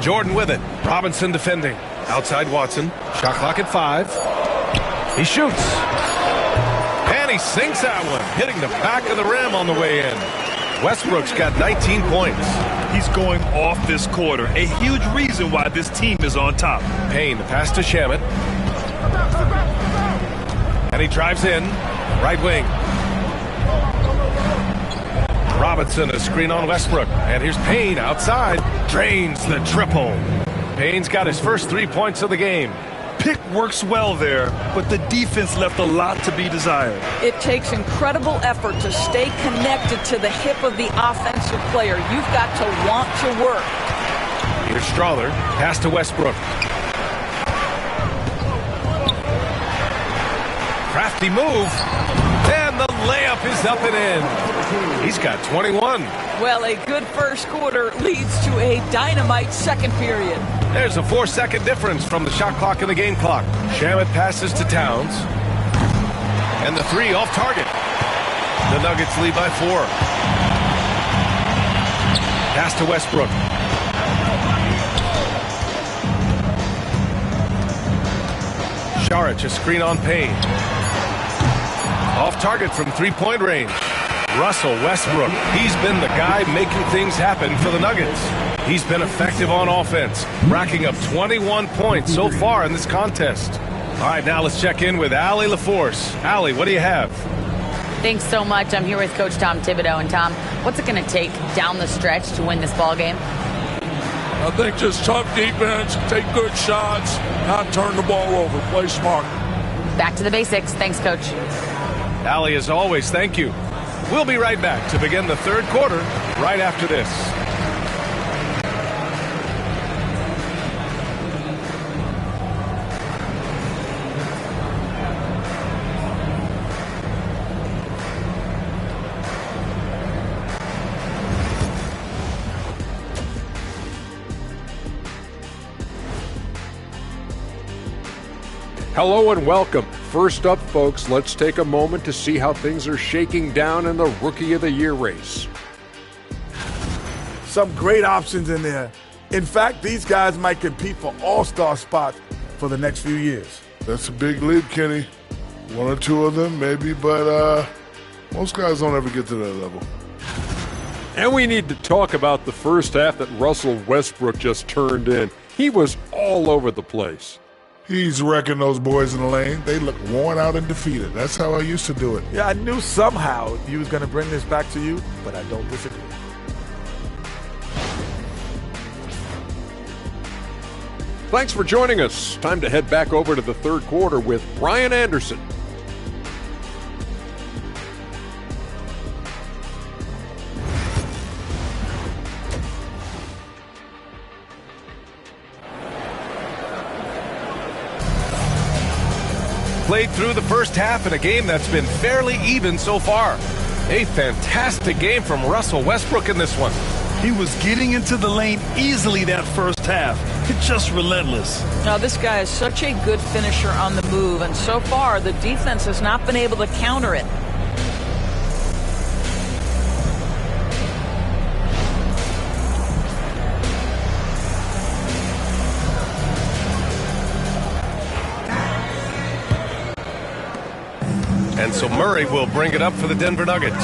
S1: Jordan with it. Robinson defending. Outside Watson. Shot clock at 5. He shoots. And he sinks that one, hitting the back of the rim on the way in. Westbrook's got 19 points.
S2: He's going off this quarter. A huge reason why this team is on top.
S1: Payne, the pass to Shamet. And he drives in. Right wing. Robinson, a screen on Westbrook. And here's Payne outside. Drains the triple. Payne's got his first 3 points of the game.
S2: Pick works well there, but the defense left a lot to be desired.
S4: It takes incredible effort to stay connected to the hip of the offensive player. You've got to want to work.
S1: Here's Strawther. Pass to Westbrook. Crafty move. And the layup is up and in. He's got 21.
S4: Well, a good first quarter leads to a dynamite second period.
S1: There's a 4-second difference from the shot clock and the game clock. Shamet passes to Towns. And the 3 off target. The Nuggets lead by 4. Pass to Westbrook. Saric, a screen on Payne. Off target from 3-point range. Russell Westbrook, he's been the guy making things happen for the Nuggets. He's been effective on offense, racking up 21 points so far in this contest. All right, now let's check in with Allie LaForce. Allie, what do you have?
S3: Thanks so much. I'm here with Coach Tom Thibodeau. And Tom, what's it going to take down the stretch to win this ball game?
S7: I think just tough defense, take good shots, not turn the ball over, play smart.
S3: Back to the basics. Thanks, Coach.
S1: Allie, as always, thank you. We'll be right back to begin the third quarter right after this.
S8: Hello and welcome. First up, folks, let's take a moment to see how things are shaking down in the Rookie of the Year race.
S9: Some great options in there. In fact, these guys might compete for all-star spots for the next few years.
S10: That's a big leap, Kenny. 1 or 2 of them, maybe, but most guys don't ever get to that level.
S8: And we need to talk about the first half that Russell Westbrook just turned in. He was all over the place.
S10: He's wrecking those boys in the lane. They look worn out and defeated. That's how I used to do it.
S9: Yeah, I knew somehow you was going to bring this back to you, but I don't disagree.
S8: Thanks for joining us. Time to head back over to the third quarter with Brian Anderson.
S1: Played through the first half in a game that's been fairly even so far. A fantastic game from Russell Westbrook in this one.
S2: He was getting into the lane easily that first half. It's just relentless.
S4: Now, this guy is such a good finisher on the move, and so far the defense has not been able to counter it.
S1: And so Murray will bring it up for the Denver Nuggets.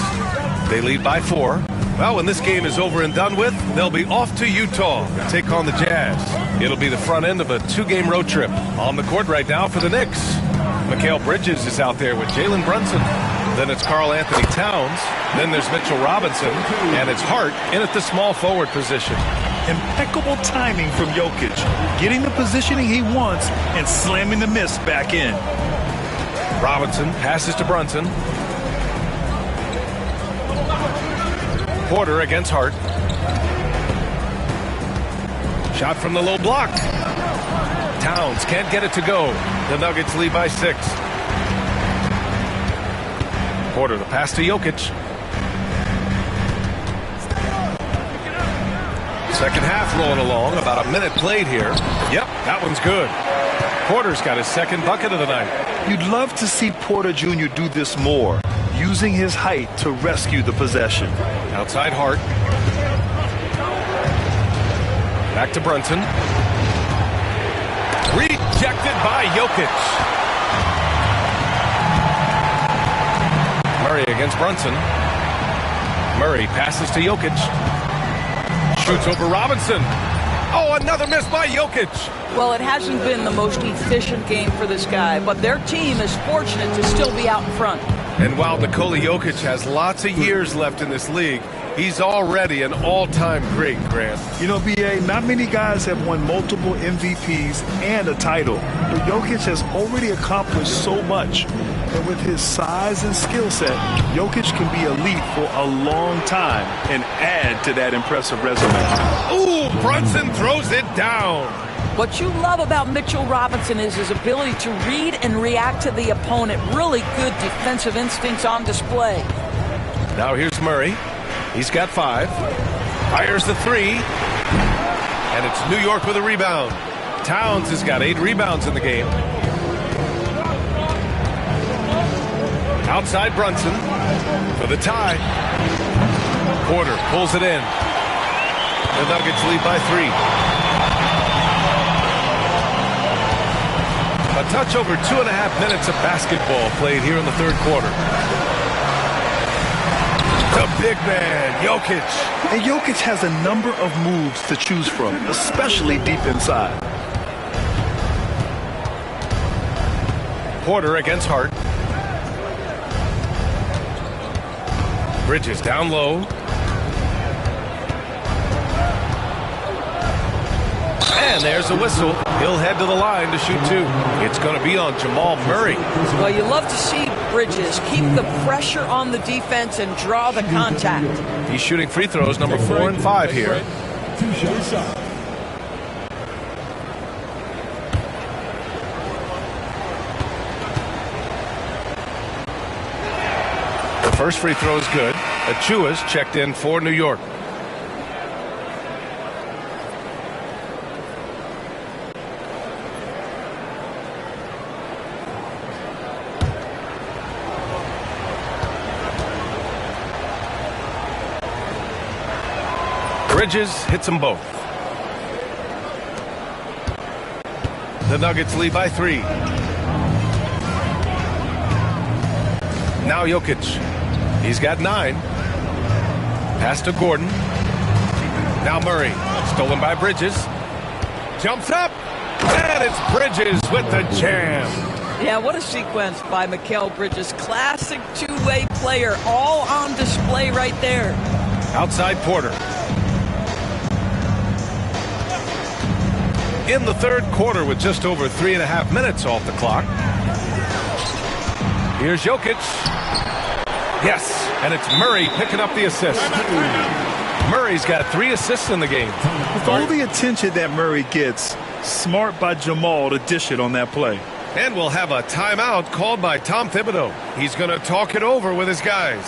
S1: They lead by 4. Well, when this game is over and done with, they'll be off to Utah to take on the Jazz. It'll be the front end of a 2-game road trip. On the court right now for the Knicks, Mikal Bridges is out there with Jalen Brunson. Then it's Karl Anthony Towns. Then there's Mitchell Robinson. And it's Hart in at the small forward position.
S2: Impeccable timing from Jokic, getting the positioning he wants and slamming the miss back in.
S1: Robinson passes to Brunson. Porter against Hart. Shot from the low block. Towns can't get it to go. The Nuggets lead by 6. Porter, the pass to Jokic. Second half rolling along. About a minute played here. Yep, that one's good. Porter's got his second bucket of the night.
S2: You'd love to see Porter Jr. do this more, using his height to rescue the possession.
S1: Outside Hart. Back to Brunson. Rejected by Jokic. Murray against Brunson. Murray passes to Jokic. Shoots over Robinson. Oh, another miss by Jokic.
S4: Well, it hasn't been the most efficient game for this guy, but their team is fortunate to still be out in front.
S1: And while Nikola Jokic has lots of years left in this league, he's already an all-time great, Grant.
S2: You know, B.A., not many guys have won multiple MVPs and a title, but Jokic has already accomplished so much. And with his size and skill set, Jokic can be elite for a long time and add to that impressive resume.
S1: Ooh, Brunson throws it down.
S4: What you love about Mitchell Robinson is his ability to read and react to the opponent. Really good defensive instincts on display.
S1: Now here's Murray. He's got 5. Fires the 3. And it's New York with a rebound. Towns has got 8 rebounds in the game. Outside Brunson for the tie. Porter pulls it in. The Nuggets lead by 3. A touch over 2.5 minutes of basketball played here in the third quarter. The big man, Jokic.
S2: And Jokic has a number of moves to choose from, especially deep inside.
S1: Porter against Hart. Bridges down low. And there's a whistle. He'll head to the line to shoot 2. It's going to be on Jamal Murray.
S4: Well, you love to see Bridges keep the pressure on the defense and draw the contact.
S1: He's shooting free throws number 4 and 5 here.
S6: 2 shots.
S1: The first free throw is good. Achua's checked in for New York. Bridges hits them both. The Nuggets lead by 3. Now Jokic. He's got 9. Pass to Gordon. Now Murray. Stolen by Bridges. Jumps up. And it's Bridges with the jam.
S4: Yeah, what a sequence by Mikal Bridges. Classic two-way player, all on display right there.
S1: Outside Porter. In the third quarter with just over 3.5 minutes off the clock. Here's Jokic. Yes, and it's Murray picking up the assist. Murray's got 3 assists in the game.
S2: With all the attention that Murray gets, smart by Jamal to dish it on that play.
S1: And we'll have a timeout called by Tom Thibodeau. He's going to talk it over with his guys.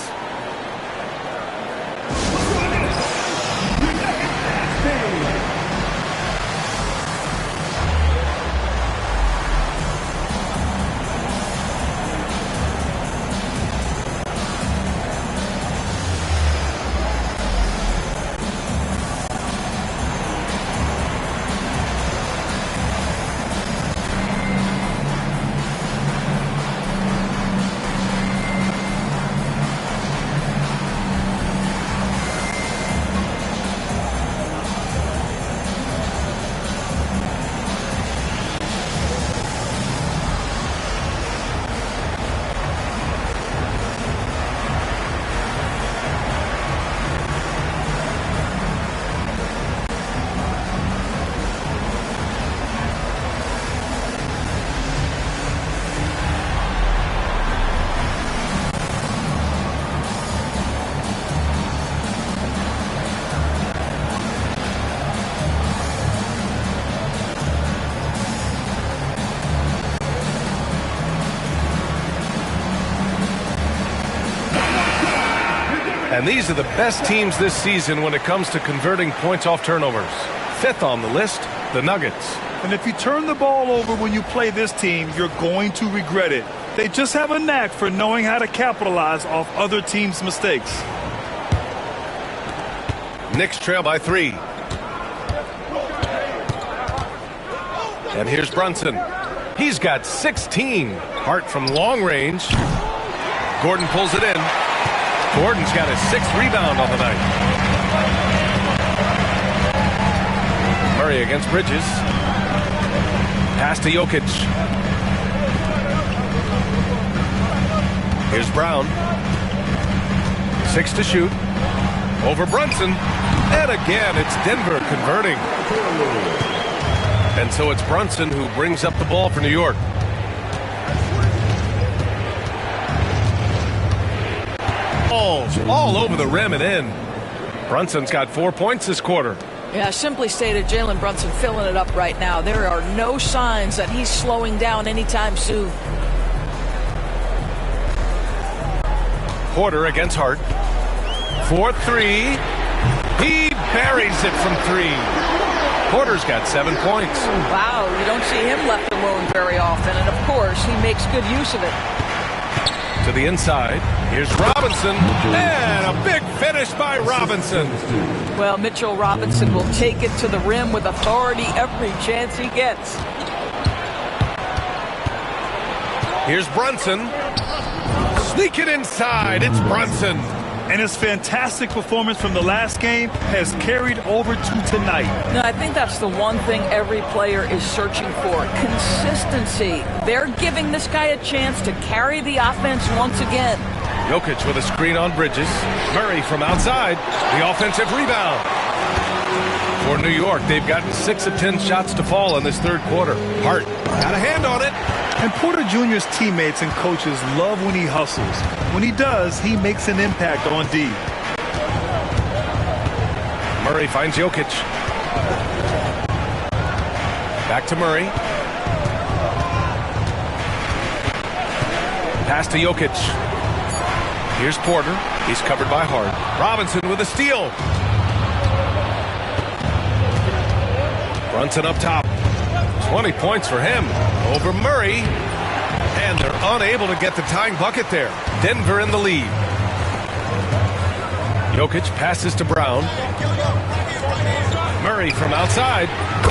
S1: And these are the best teams this season when it comes to converting points off turnovers. 5th on the list, the Nuggets.
S2: And if you turn the ball over when you play this team, you're going to regret it. They just have a knack for knowing how to capitalize off other teams' mistakes.
S1: Knicks trail by 3. And here's Brunson. He's got 16. Hart from long range. Gordon pulls it in. Gordon's got his 6th rebound on the night. Murray against Bridges. Pass to Jokic. Here's Brown. 6 to shoot. Over Brunson. And again, it's Denver converting. And so it's Brunson who brings up the ball for New York. All over the rim and in. Brunson's got 4 points this quarter.
S4: Yeah, simply stated, Jalen Brunson filling it up right now. There are no signs that he's slowing down anytime soon.
S1: Porter against Hart. 4-3. He buries it from 3. Porter's got 7 points.
S4: Wow, you don't see him left alone very often. And, of course, he makes good use of it.
S1: To the inside. Here's Robinson. And a big finish by Robinson.
S4: Well, Mitchell Robinson will take it to the rim with authority every chance he gets.
S1: Here's Brunson. Sneak it inside. It's Brunson.
S2: And his fantastic performance from the last game has carried over to tonight.
S4: No, I think that's the one thing every player is searching for. Consistency. They're giving this guy a chance to carry the offense once again.
S1: Jokic with a screen on Bridges. Murray from outside. The offensive rebound. For New York, they've gotten 6 of 10 shots to fall in this third quarter. Hart got a hand on it.
S2: And Porter Jr.'s teammates and coaches love when he hustles. When he does, he makes an impact on D.
S1: Murray finds Jokic. Back to Murray. Pass to Jokic. Here's Porter. He's covered by Hart. Robinson with a steal. Brunson up top. 20 points for him over Murray. And they're unable to get the tying bucket there. Denver in the lead. Jokic passes to Brown. Murray from outside.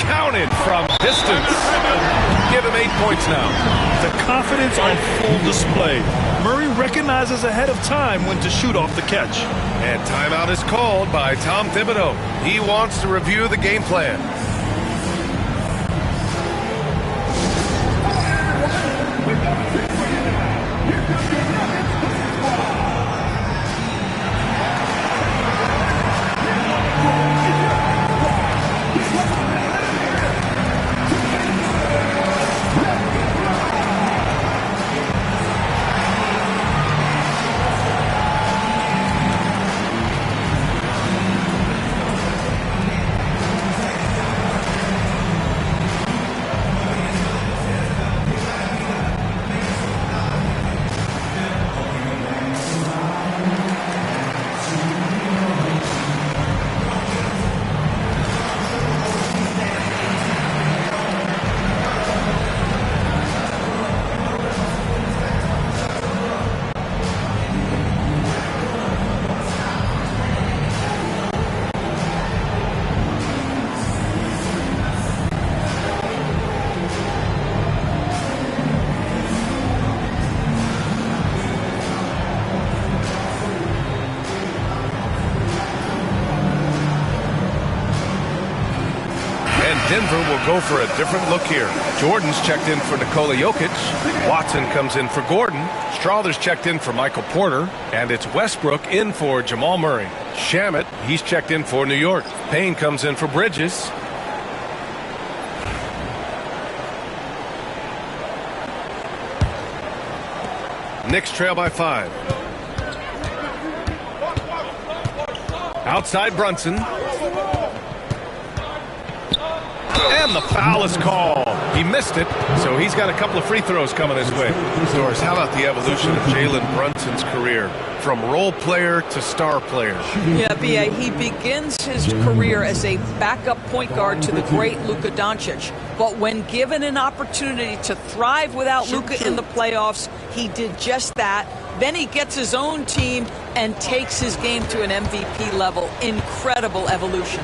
S1: Counted from distance. Give him 8 points now.
S2: The confidence on full display. Murray recognizes ahead of time when to shoot off the catch.
S1: And timeout is called by Tom Thibodeau. He wants to review the game plan. They'll go for a different look here. Jordan's checked in for Nikola Jokic. Watson comes in for Gordon. Strawther's checked in for Michael Porter. And it's Westbrook in for Jamal Murray. Shamet, he's checked in for New York. Payne comes in for Bridges. Knicks trail by 5. Outside Brunson. And the foul is called. He missed it, so he's got a couple of free throws coming his way. Doris, how about the evolution of Jalen Brunson's career? From role player to star player.
S4: Yeah, B.A., he begins his career as a backup point guard to the great Luka Doncic. But when given an opportunity to thrive without Luka in the playoffs, he did just that. Then he gets his own team and takes his game to an MVP level. Incredible evolution.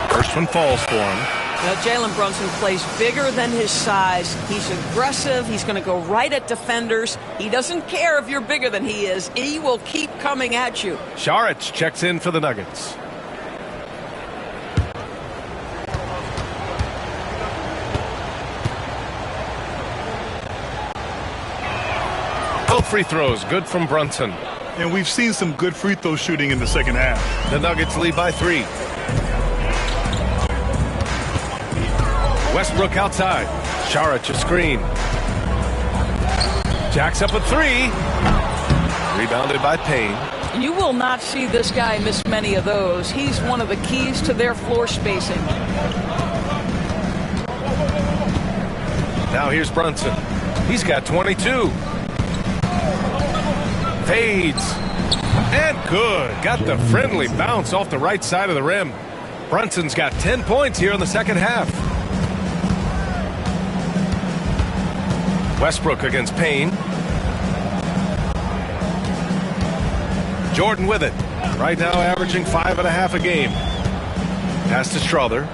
S1: First one falls for him.
S4: Now, Jalen Brunson plays bigger than his size. He's aggressive. He's going to go right at defenders. He doesn't care if you're bigger than he is. He will keep coming at you.
S1: Saric checks in for the Nuggets. Both free throws good from Brunson.
S2: And we've seen some good free throw shooting in the second half.
S1: The Nuggets lead by 3. Westbrook outside. Saric a screen. Jacks up a 3. Rebounded by Payne.
S4: You will not see this guy miss many of those. He's one of the keys to their floor spacing.
S1: Now here's Brunson. He's got 22. Fades. And good. Got the friendly bounce off the right side of the rim. Brunson's got 10 points here in the second half. Westbrook against Payne. Jordan with it. Right now averaging 5.5 a game. Pass to Strawther.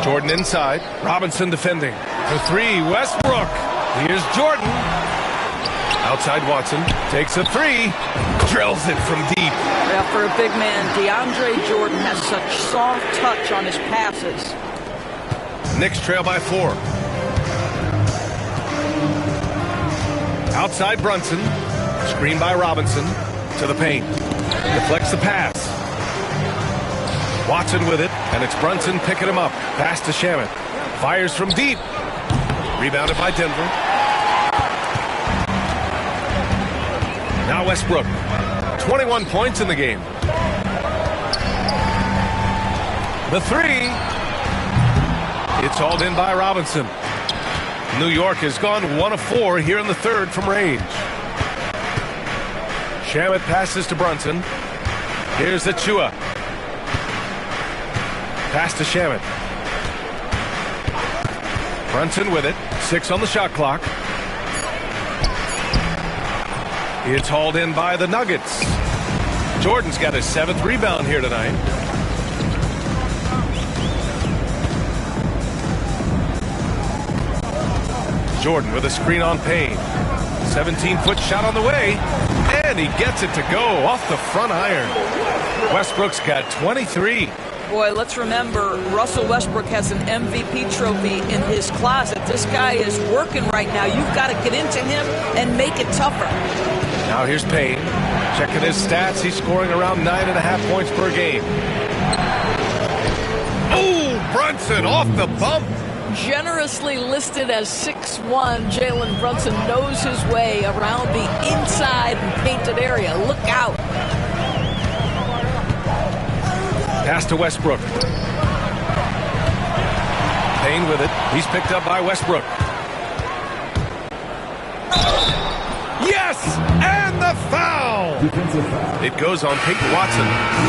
S1: Jordan inside. Robinson defending. For 3, Westbrook. Here's Jordan. Outside Watson. Takes a 3. Drills it from deep.
S4: Yeah, for a big man, DeAndre Jordan has such soft touch on his passes.
S1: Knicks trail by 4. Outside Brunson. Screen by Robinson. To the paint. Deflects the pass. Watson with it. And it's Brunson picking him up. Pass to Shamet. Fires from deep. Rebounded by Denver. Now Westbrook. 21 points in the game. The 3. It's hauled in by Robinson. New York has gone 1 of 4 here in the third from range. Shamet passes to Brunson. Here's Achua. Pass to Shamet. Brunson with it. 6 on the shot clock. It's hauled in by the Nuggets. Jordan's got his 7th rebound here tonight. Jordan with a screen on Payne. 17-foot shot on the way. And he gets it to go off the front iron. Westbrook's got 23.
S4: Boy, let's remember, Russell Westbrook has an MVP trophy in his closet. This guy is working right now. You've got to get into him and make it tougher.
S1: Now here's Payne. Checking his stats. He's scoring around 9.5 points per game. Oh, Brunson off the bump.
S4: Generously listed as 6'1", Jalen Brunson knows his way around the inside and painted area. Look out.
S1: Pass to Westbrook. Payne with it. He's picked up by Westbrook. Yes! And the foul!
S6: Defensive foul.
S1: It goes on Peyton Watson.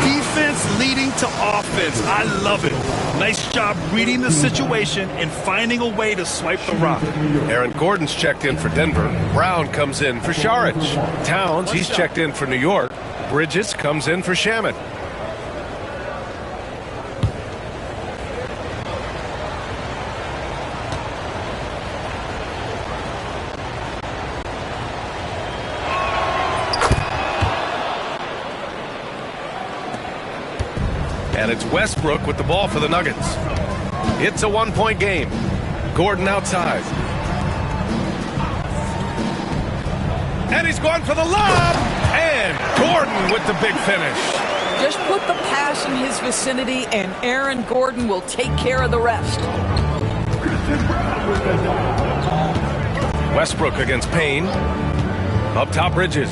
S2: Defense leading to offense. I love it. Nice job reading the situation and finding a way to swipe the rock.
S1: Aaron Gordon's checked in for Denver. Brown comes in for Saric. Towns, he's checked in for New York. Bridges comes in for Shamet. And it's Westbrook with the ball for the Nuggets. It's a one-point game. Gordon outside. And he's going for the lob. And Gordon with the big finish.
S4: Just put the pass in his vicinity, and Aaron Gordon will take care of the rest.
S1: Westbrook against Payne. Up top, Bridges.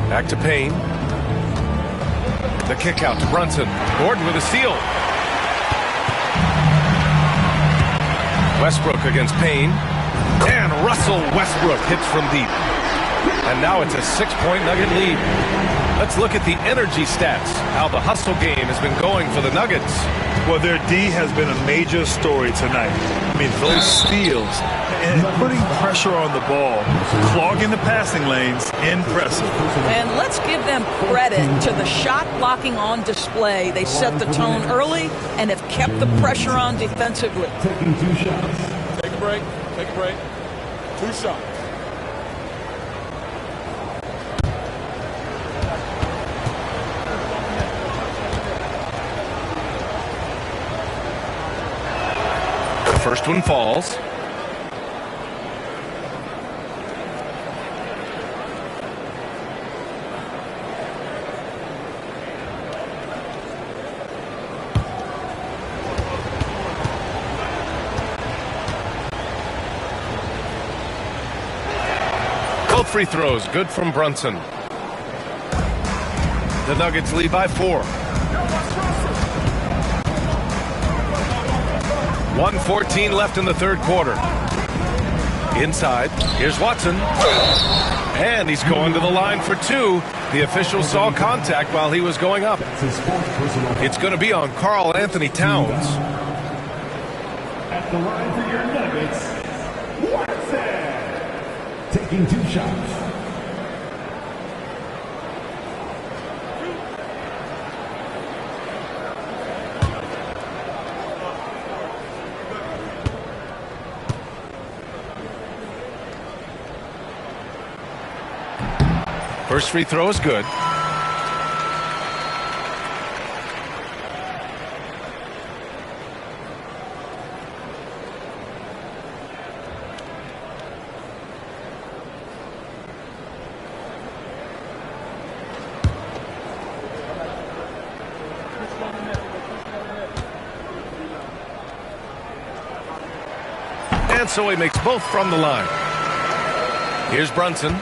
S1: Back to Payne. The kick out to Brunson. Gordon with a steal. Westbrook against Payne. And Russell Westbrook hits from deep. And now it's a 6-point Nugget lead. Let's look at the energy stats, how the hustle game has been going for the Nuggets.
S2: Well, their D has been a major story tonight. I mean, those steals and putting pressure on the ball, clogging the passing lanes, impressive.
S4: And let's give them credit to the shot blocking on display. They set the tone early and have kept the pressure on defensively.
S6: Taking 2 shots.
S7: Take a break. Take a break. 2 shots.
S1: First one falls. Both free throws good from Brunson. The Nuggets lead by 4. 1:14 left in the third quarter. Inside, here's Watson. And he's going to the line for 2. The official saw contact while he was going up. It's going to be on Karl Anthony Towns.
S6: At the line for your Nuggets, Watson. Taking 2 shots.
S1: First free throw is good. And so he makes both from the line. Here's Brunson.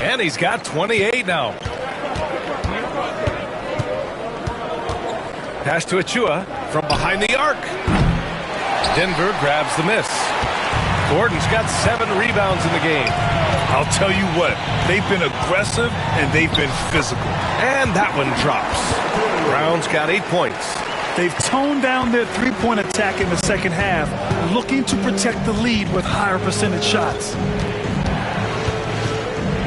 S1: And he's got 28 now. Pass to Achua from behind the arc. Denver grabs the miss. Gordon's got 7 rebounds in the game.
S2: I'll tell you what, they've been aggressive and they've been physical.
S1: And that one drops. Brown's got 8 points.
S2: They've toned down their three-point attack in the second half, looking to protect the lead with higher percentage shots.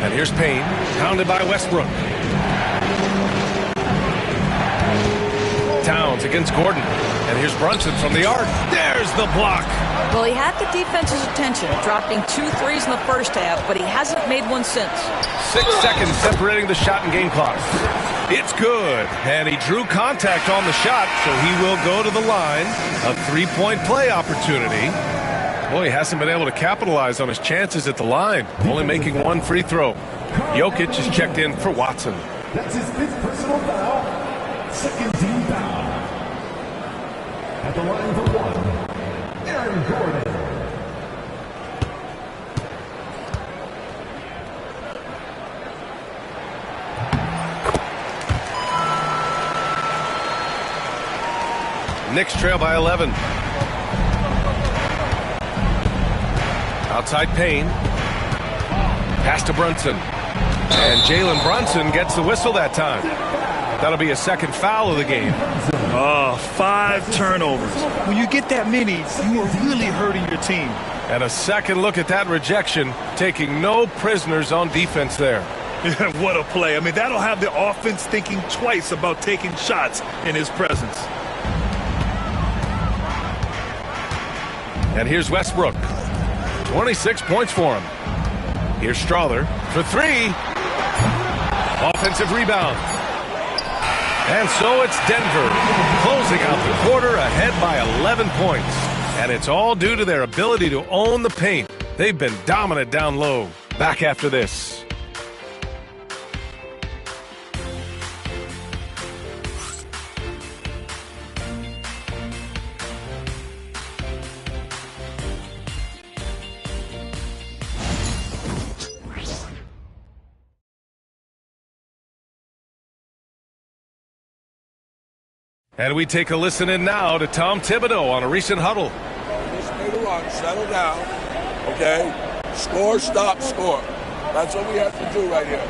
S1: And here's Payne, pounded by Westbrook. Towns against Gordon. And here's Brunson from the arc. There's the block.
S4: Well, he had the defense's attention, dropping 2 threes in the first half, but he hasn't made one since.
S1: 6 seconds separating the shot and game clock. It's good. And he drew contact on the shot, so he will go to the line. A 3-point play opportunity. Boy, he hasn't been able to capitalize on his chances at the line, only making 1 free throw. Jokic is checked in for Watson.
S6: That's his 5th personal foul. Second team foul. At the line for 1, Aaron Gordon.
S1: Knicks trail by 11. Outside Payne. Pass to Brunson. And Jalen Brunson gets the whistle that time. That'll be a second foul of the game.
S2: 5 turnovers. When you get that many, you are really hurting your team.
S1: And a second look at that rejection, taking no prisoners on defense there.
S2: What a play. I mean, that'll have the offense thinking twice about taking shots in his presence.
S1: And here's Westbrook. 26 points for him. Here's Strawther for 3. Offensive rebound. And so it's Denver closing out the quarter ahead by 11 points. And it's all due to their ability to own the paint. They've been dominant down low. Back after this. And we take a listen in now to Tom Thibodeau on a recent huddle.
S11: Just made a run, settle down, okay? Score, stop, score. That's what we have to do right here.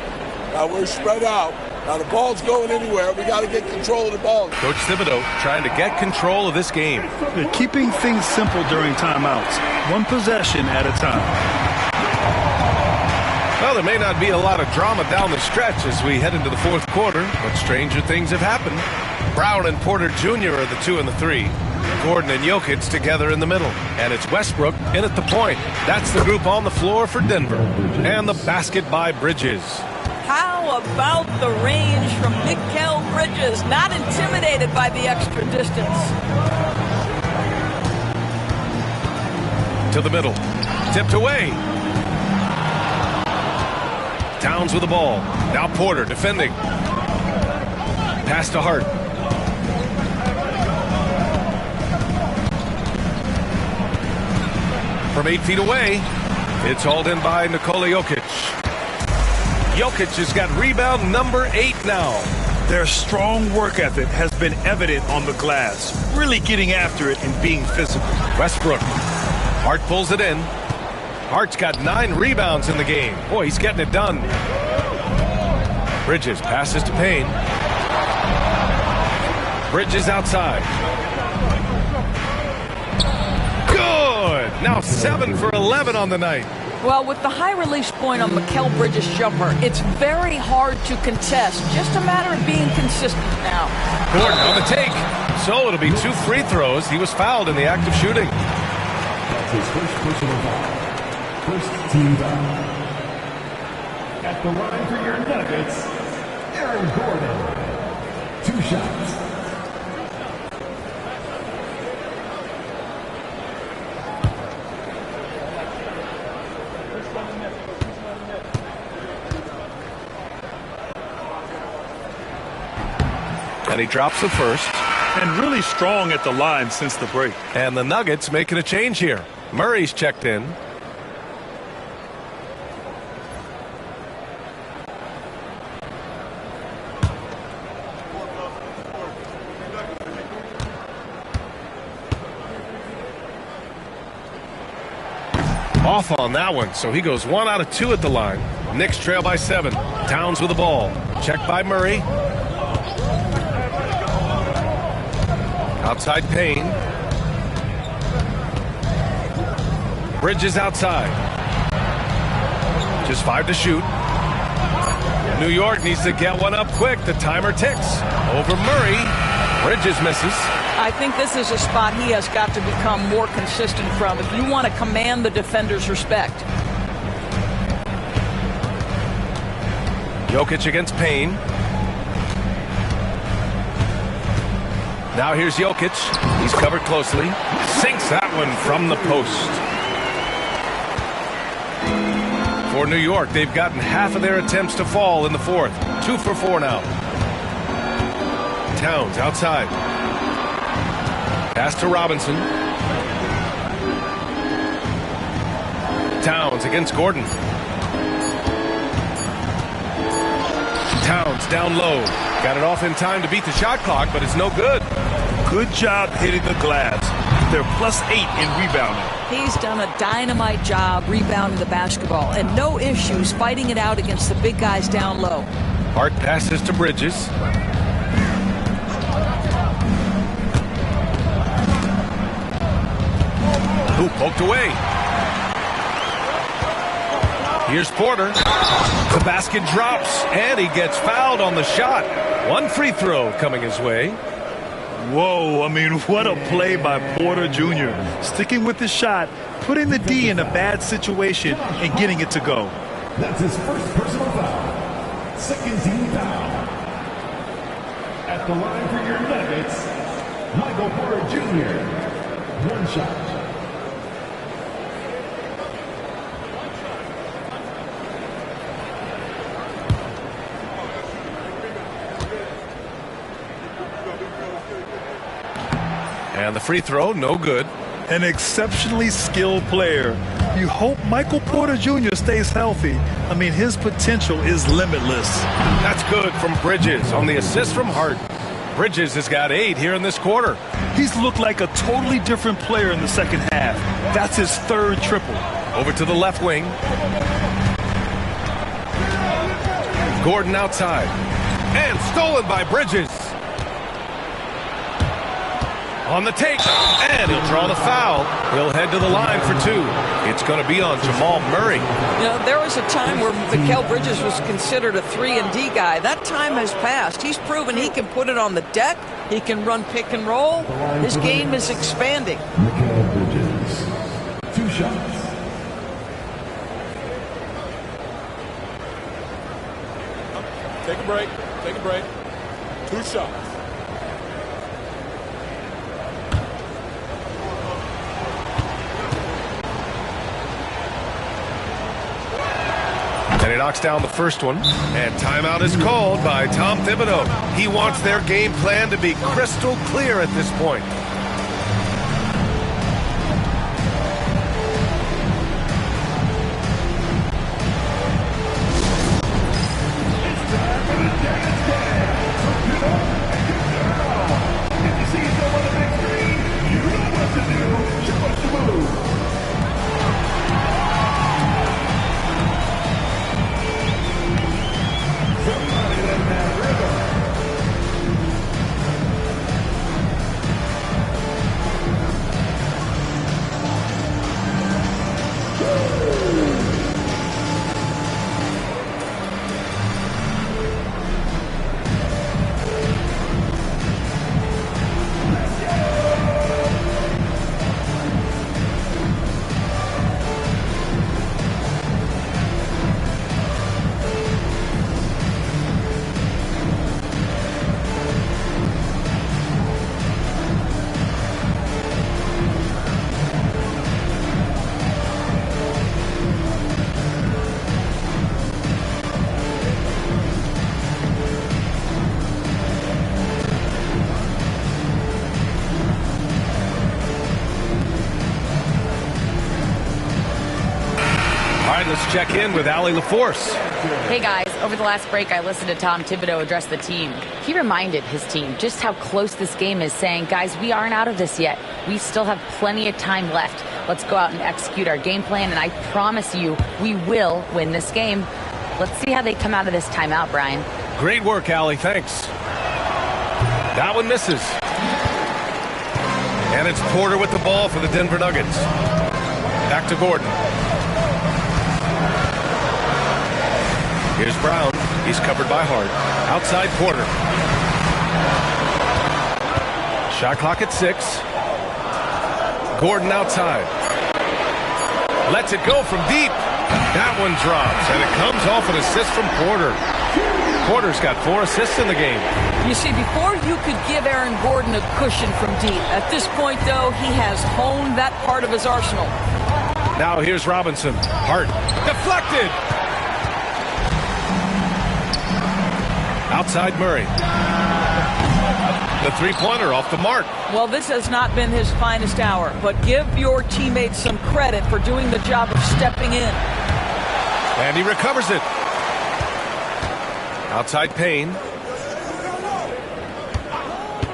S11: Now we're spread out. Now the ball's going anywhere. We got to get control of the ball.
S1: Coach Thibodeau trying to get control of this game.
S2: They're keeping things simple during timeouts. One possession at a time.
S1: Well, there may not be a lot of drama down the stretch as we head into the fourth quarter, but stranger things have happened. Brown and Porter Jr. are the 2 and the 3. Gordon and Jokic together in the middle. And it's Westbrook in at the point. That's the group on the floor for Denver. And the basket by Bridges.
S4: How about the range from Mikal Bridges? Not intimidated by the extra distance.
S1: To the middle. Tipped away. Towns with the ball. Now Porter defending. Pass to Hart. From 8 feet away, it's hauled in by Nikola Jokic. Jokic has got rebound number 8 now.
S2: Their strong work ethic has been evident on the glass, really getting after it and being physical.
S1: Westbrook. Hart pulls it in. Hart's got 9 rebounds in the game. Boy, he's getting it done. Bridges passes to Payne. Bridges outside. Good. Now 7 for 11 on the night.
S4: Well, with the high release point on Mikal Bridges' jumper, it's very hard to contest. Just a matter of being consistent now.
S1: Gordon on the take. So it'll be 2 free throws. He was fouled in the act of shooting.
S6: That's his first personal foul. First team foul. At the line for your Nuggets, Aaron Gordon. 2 shots.
S1: And he drops the first.
S2: And really strong at the line since the break.
S1: And the Nuggets making a change here. Murray's checked in. Off on that one, so he goes 1 out of 2 at the line. Knicks trail by 7. Towns with the ball. Checked by Murray. Outside Payne. Bridges outside. Just 5 to shoot. New York needs to get one up quick. The timer ticks. Over Murray. Bridges misses.
S4: I think this is a spot he has got to become more consistent from if you want to command the defender's respect.
S1: Jokic against Payne. Now here's Jokic. He's covered closely. Sinks that one from the post. For New York, they've gotten half of their attempts to fall in the fourth. 2 for 4 now. Towns outside. Pass to Robinson. Towns against Gordon. Towns down low. Got it off in time to beat the shot clock, but it's no good.
S2: Good job hitting the glass. They're +8 in rebounding.
S4: He's done a dynamite job rebounding the basketball and no issues fighting it out against the big guys down low.
S1: Hart passes to Bridges. Who poked away. Here's Porter. The basket drops, and he gets fouled on the shot. 1 free throw coming his way.
S2: Whoa, I mean, what a play by Porter Jr. Sticking with the shot, putting the D in a bad situation, and getting it to go.
S6: That's his first personal foul. Second team foul. At At the line for your Nuggets, Michael Porter Jr. 1 shot.
S1: And the free throw, no good.
S2: An exceptionally skilled player. You hope Michael Porter Jr. stays healthy. I mean, his potential is limitless.
S1: That's good from Bridges on the assist from Hart. Bridges has got 8 here in this quarter.
S2: He's looked like a totally different player in the second half. That's his 3rd triple.
S1: Over to the left wing. Gordon outside. And stolen by Bridges. On the take, and he'll draw the foul. He'll head to the line for 2. It's going to be on Jamal Murray.
S4: You know, there was a time where Mikal Bridges was considered a 3-and-D guy. That time has passed. He's proven he can put it on the deck. He can run pick and roll. His game is expanding.
S6: Mikal Bridges, 2 shots.
S11: Take a break. Take a break. 2 shots.
S1: And he knocks down the first one. And timeout is called by Tom Thibodeau. He wants their game plan to be crystal clear at this point. Let's check in with Allie LaForce.
S3: Hey guys, over the last break I listened to Tom Thibodeau address the team. He reminded his team just how close this game is, saying, guys, we aren't out of this yet. We still have plenty of time left. Let's go out and execute our game plan, and I promise you we will win this game. Let's see how they come out of this timeout, Brian.
S1: Great work, Allie. Thanks. That one misses. And it's Porter with the ball for the Denver Nuggets. Back to Gordon. Here's Brown. He's covered by Hart. Outside Porter. Shot clock at 6. Gordon outside. Lets it go from deep. That one drops, and it comes off an assist from Porter. Porter's got 4 assists in the game.
S4: You see, before you could give Aaron Gordon a cushion from deep. At this point, though, he has honed that part of his arsenal.
S1: Now here's Robinson. Hart. Deflected. Outside Murray. The three-pointer off the mark.
S4: Well, this has not been his finest hour, but give your teammates some credit for doing the job of stepping in.
S1: And he recovers it. Outside Payne.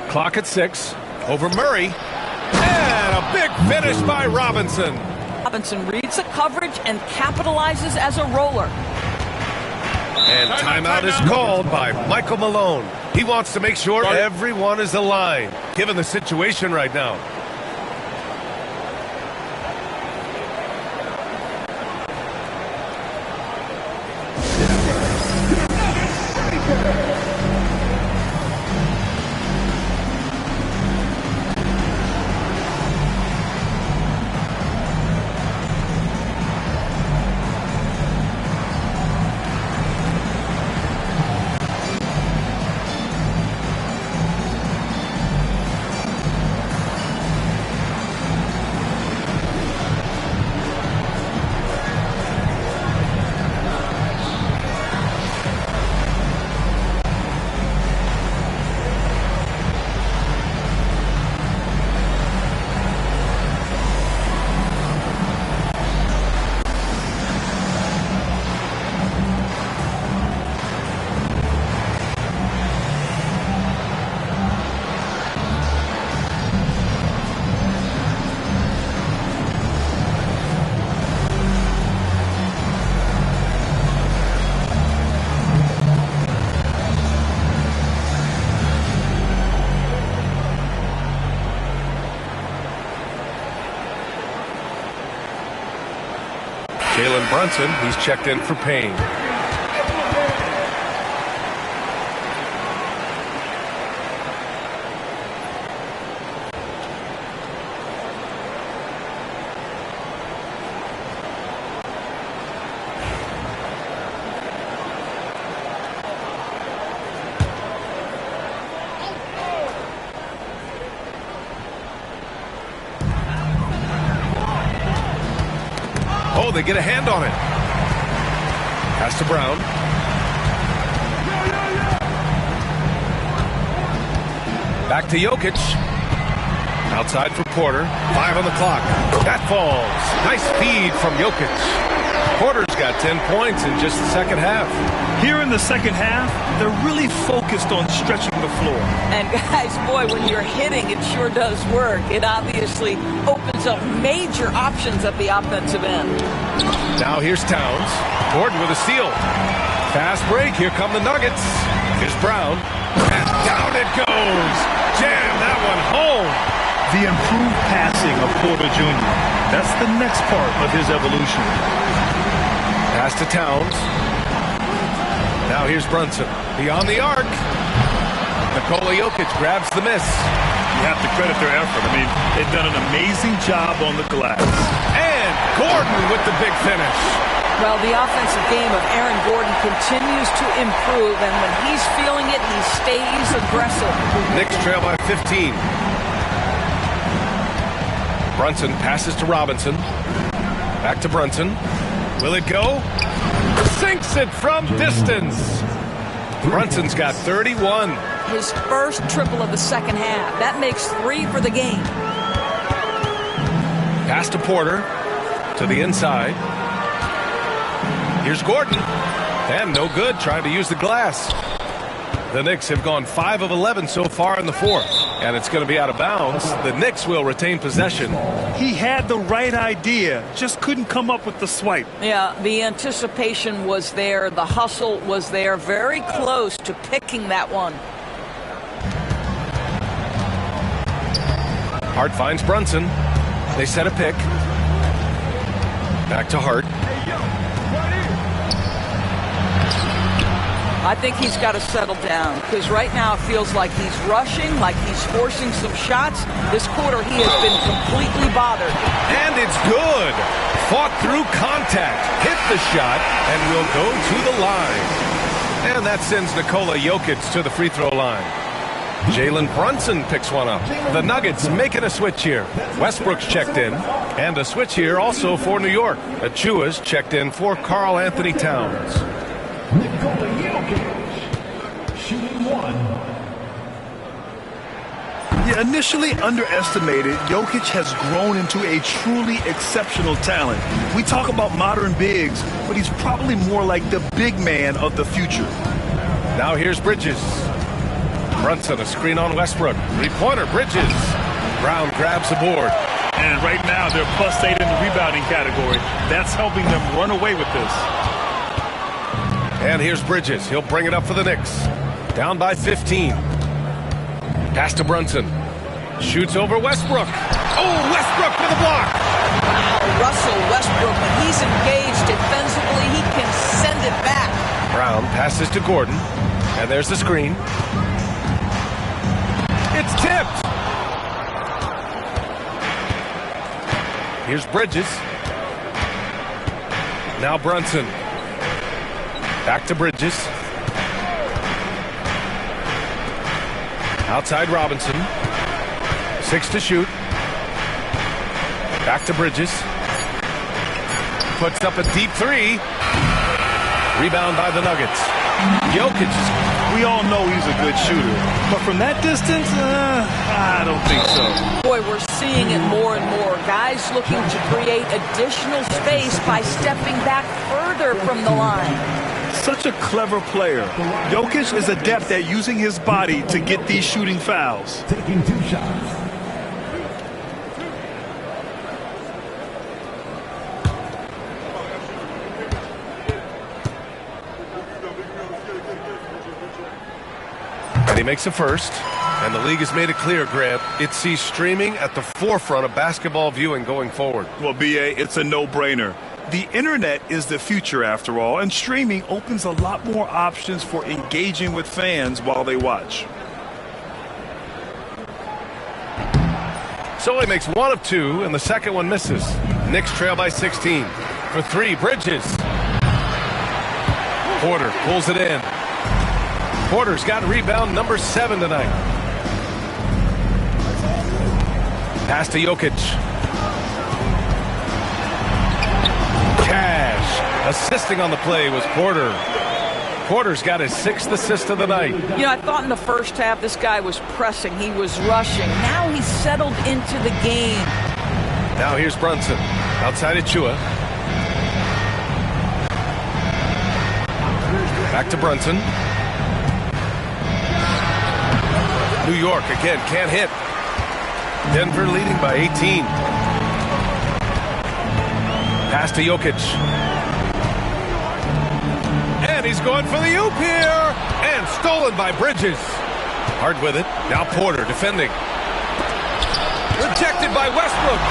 S1: Clock at 6. Over Murray. And a big finish by Robinson.
S4: Robinson reads the coverage and capitalizes as a roller.
S1: And timeout is called by Michael Malone. He wants to make sure everyone is aligned, given the situation right now. Jalen Brunson, he's checked in for Payne. Oh, they get a hand on it. Pass to Brown. Back to Jokic. Outside for Porter. 5 on the clock. That falls. Nice feed from Jokic. Porter's got 10 points in just the second half.
S2: Here in the second half, they're really focused on stretching the floor.
S4: And guys, boy, when you're hitting, it sure does work. It obviously opens up major options at the offensive end.
S1: Now here's Towns. Gordon with a steal. Fast break. Here come the Nuggets. Here's Brown. And down it goes. Jam that one home.
S2: The improved passing of Porter Jr. That's the next part of his evolution.
S1: Pass to Towns. Now here's Brunson. Beyond the arc. Nikola Jokic grabs the miss.
S2: You have to credit their effort. I mean, they've done an amazing job on the glass.
S1: And Gordon with the big finish.
S4: Well, the offensive game of Aaron Gordon continues to improve, and when he's feeling it, he stays aggressive.
S1: Knicks trail by 15. Brunson passes to Robinson. Back to Brunson. Will it go? Sinks it from distance. Brunson's got 31.
S4: His first triple of the second half. That makes 3 for the game.
S1: Pass to Porter. To the inside. Here's Gordon. And no good, trying to use the glass. The Knicks have gone 5 of 11 so far in the fourth. And it's going to be out of bounds. The Knicks will retain possession.
S2: He had the right idea, just couldn't come up with the swipe.
S4: Yeah, the anticipation was there. The hustle was there. Very close to picking that one.
S1: Hart finds Brunson. They set a pick. Back to Hart.
S4: I think he's got to settle down because right now it feels like he's rushing, like he's forcing some shots. This quarter he has been completely bothered.
S1: And it's good. Fought through contact, hit the shot, and will go to the line. And that sends Nikola Jokic to the free throw line. Jalen Brunson picks one up. The Nuggets making a switch here. Westbrook's checked in. And a switch here also for New York. Achua's checked in for Karl Anthony Towns.
S6: Nikola Jokic, shooting 1.
S2: Yeah, initially underestimated, Jokic has grown into a truly exceptional talent. We talk about modern bigs, but he's probably more like the big man of the future.
S1: Now here's Bridges. Brunson, a screen on Westbrook. Three-pointer, Bridges. Brown grabs the board.
S2: And right now, they're +8 in the rebounding category. That's helping them run away with this.
S1: And here's Bridges. He'll bring it up for the Knicks. Down by 15. Pass to Brunson. Shoots over Westbrook. Oh, Westbrook with a block.
S4: Wow, Russell Westbrook, when he's engaged defensively, he can send it back.
S1: Brown passes to Gordon. And there's the screen. It's tipped. Here's Bridges. Now Brunson. Back to Bridges. Outside Robinson. 6 to shoot. Back to Bridges. Puts up a deep 3. Rebound by the Nuggets. Jokic.
S2: We all know he's a good shooter. But from that distance, I don't think so.
S4: Boy, we're seeing it more and more. Guys looking to create additional space by stepping back further from the line.
S2: Such a clever player. Jokic is adept at using his body to get these shooting fouls.
S6: Taking 2 shots.
S1: And he makes a first. And the league has made it clear, Grant, it sees streaming at the forefront of basketball viewing going forward.
S2: Well, B.A., it's a no-brainer. The internet is the future after all, and streaming opens a lot more options for engaging with fans while they watch.
S1: So he makes one of two, and the second one misses. Knicks trail by 16. For three, Bridges. Porter pulls it in. Porter's got rebound number 7 tonight. Pass to Jokic. Cash. Assisting on the play was Porter. Porter's got his 6th assist of the night.
S4: You know, I thought in the first half this guy was pressing. He was rushing. Now he's settled into the game.
S1: Now here's Brunson. Outside Achua. Back to Brunson. New York again can't hit. Denver leading by 18. Pass to Jokic. And he's going for the oop here. And stolen by Bridges. Hard with it. Now Porter defending. Rejected by Westbrook.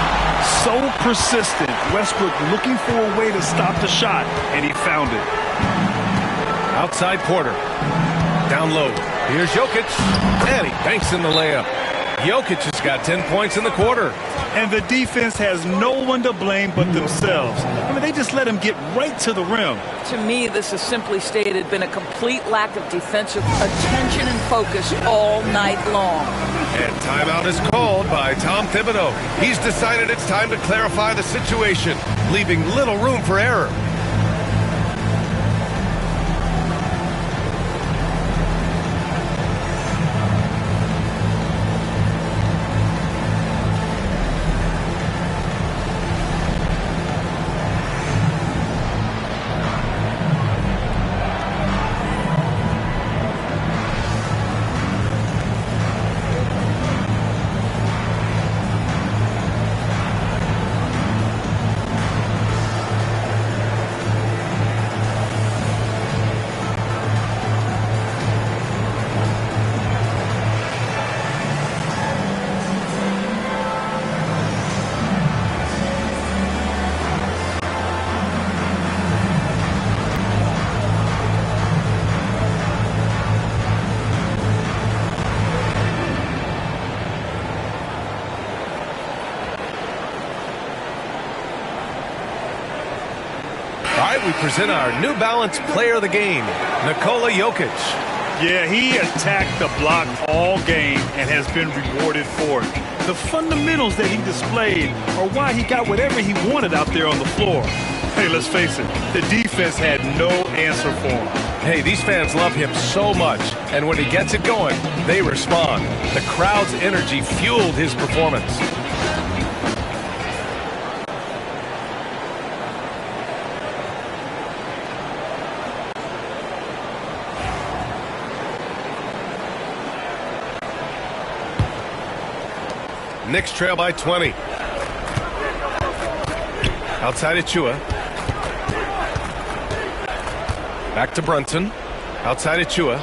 S2: So persistent. Westbrook looking for a way to stop the shot, and he found it.
S1: Outside Porter. Down low. Here's Jokic. And he banks in the layup. Jokic has got 10 points in the quarter.
S2: And the defense has no one to blame but themselves. I mean, they just let him get right to the rim.
S4: To me, this has simply stated been a complete lack of defensive attention and focus all night long.
S1: And timeout is called by Tom Thibodeau. He's decided it's time to clarify the situation, leaving little room for error. We present our New Balance Player of the Game, Nikola Jokic.
S2: Yeah, he attacked the block all game and has been rewarded for it. The fundamentals that he displayed are why he got whatever he wanted out there on the floor. Hey, let's face it, the defense had no answer for him.
S1: Hey, these fans love him so much, and when he gets it going, they respond. The crowd's energy fueled his performance. Knicks trail by 20. Outside Achua. Back to Brunson. Outside Achua.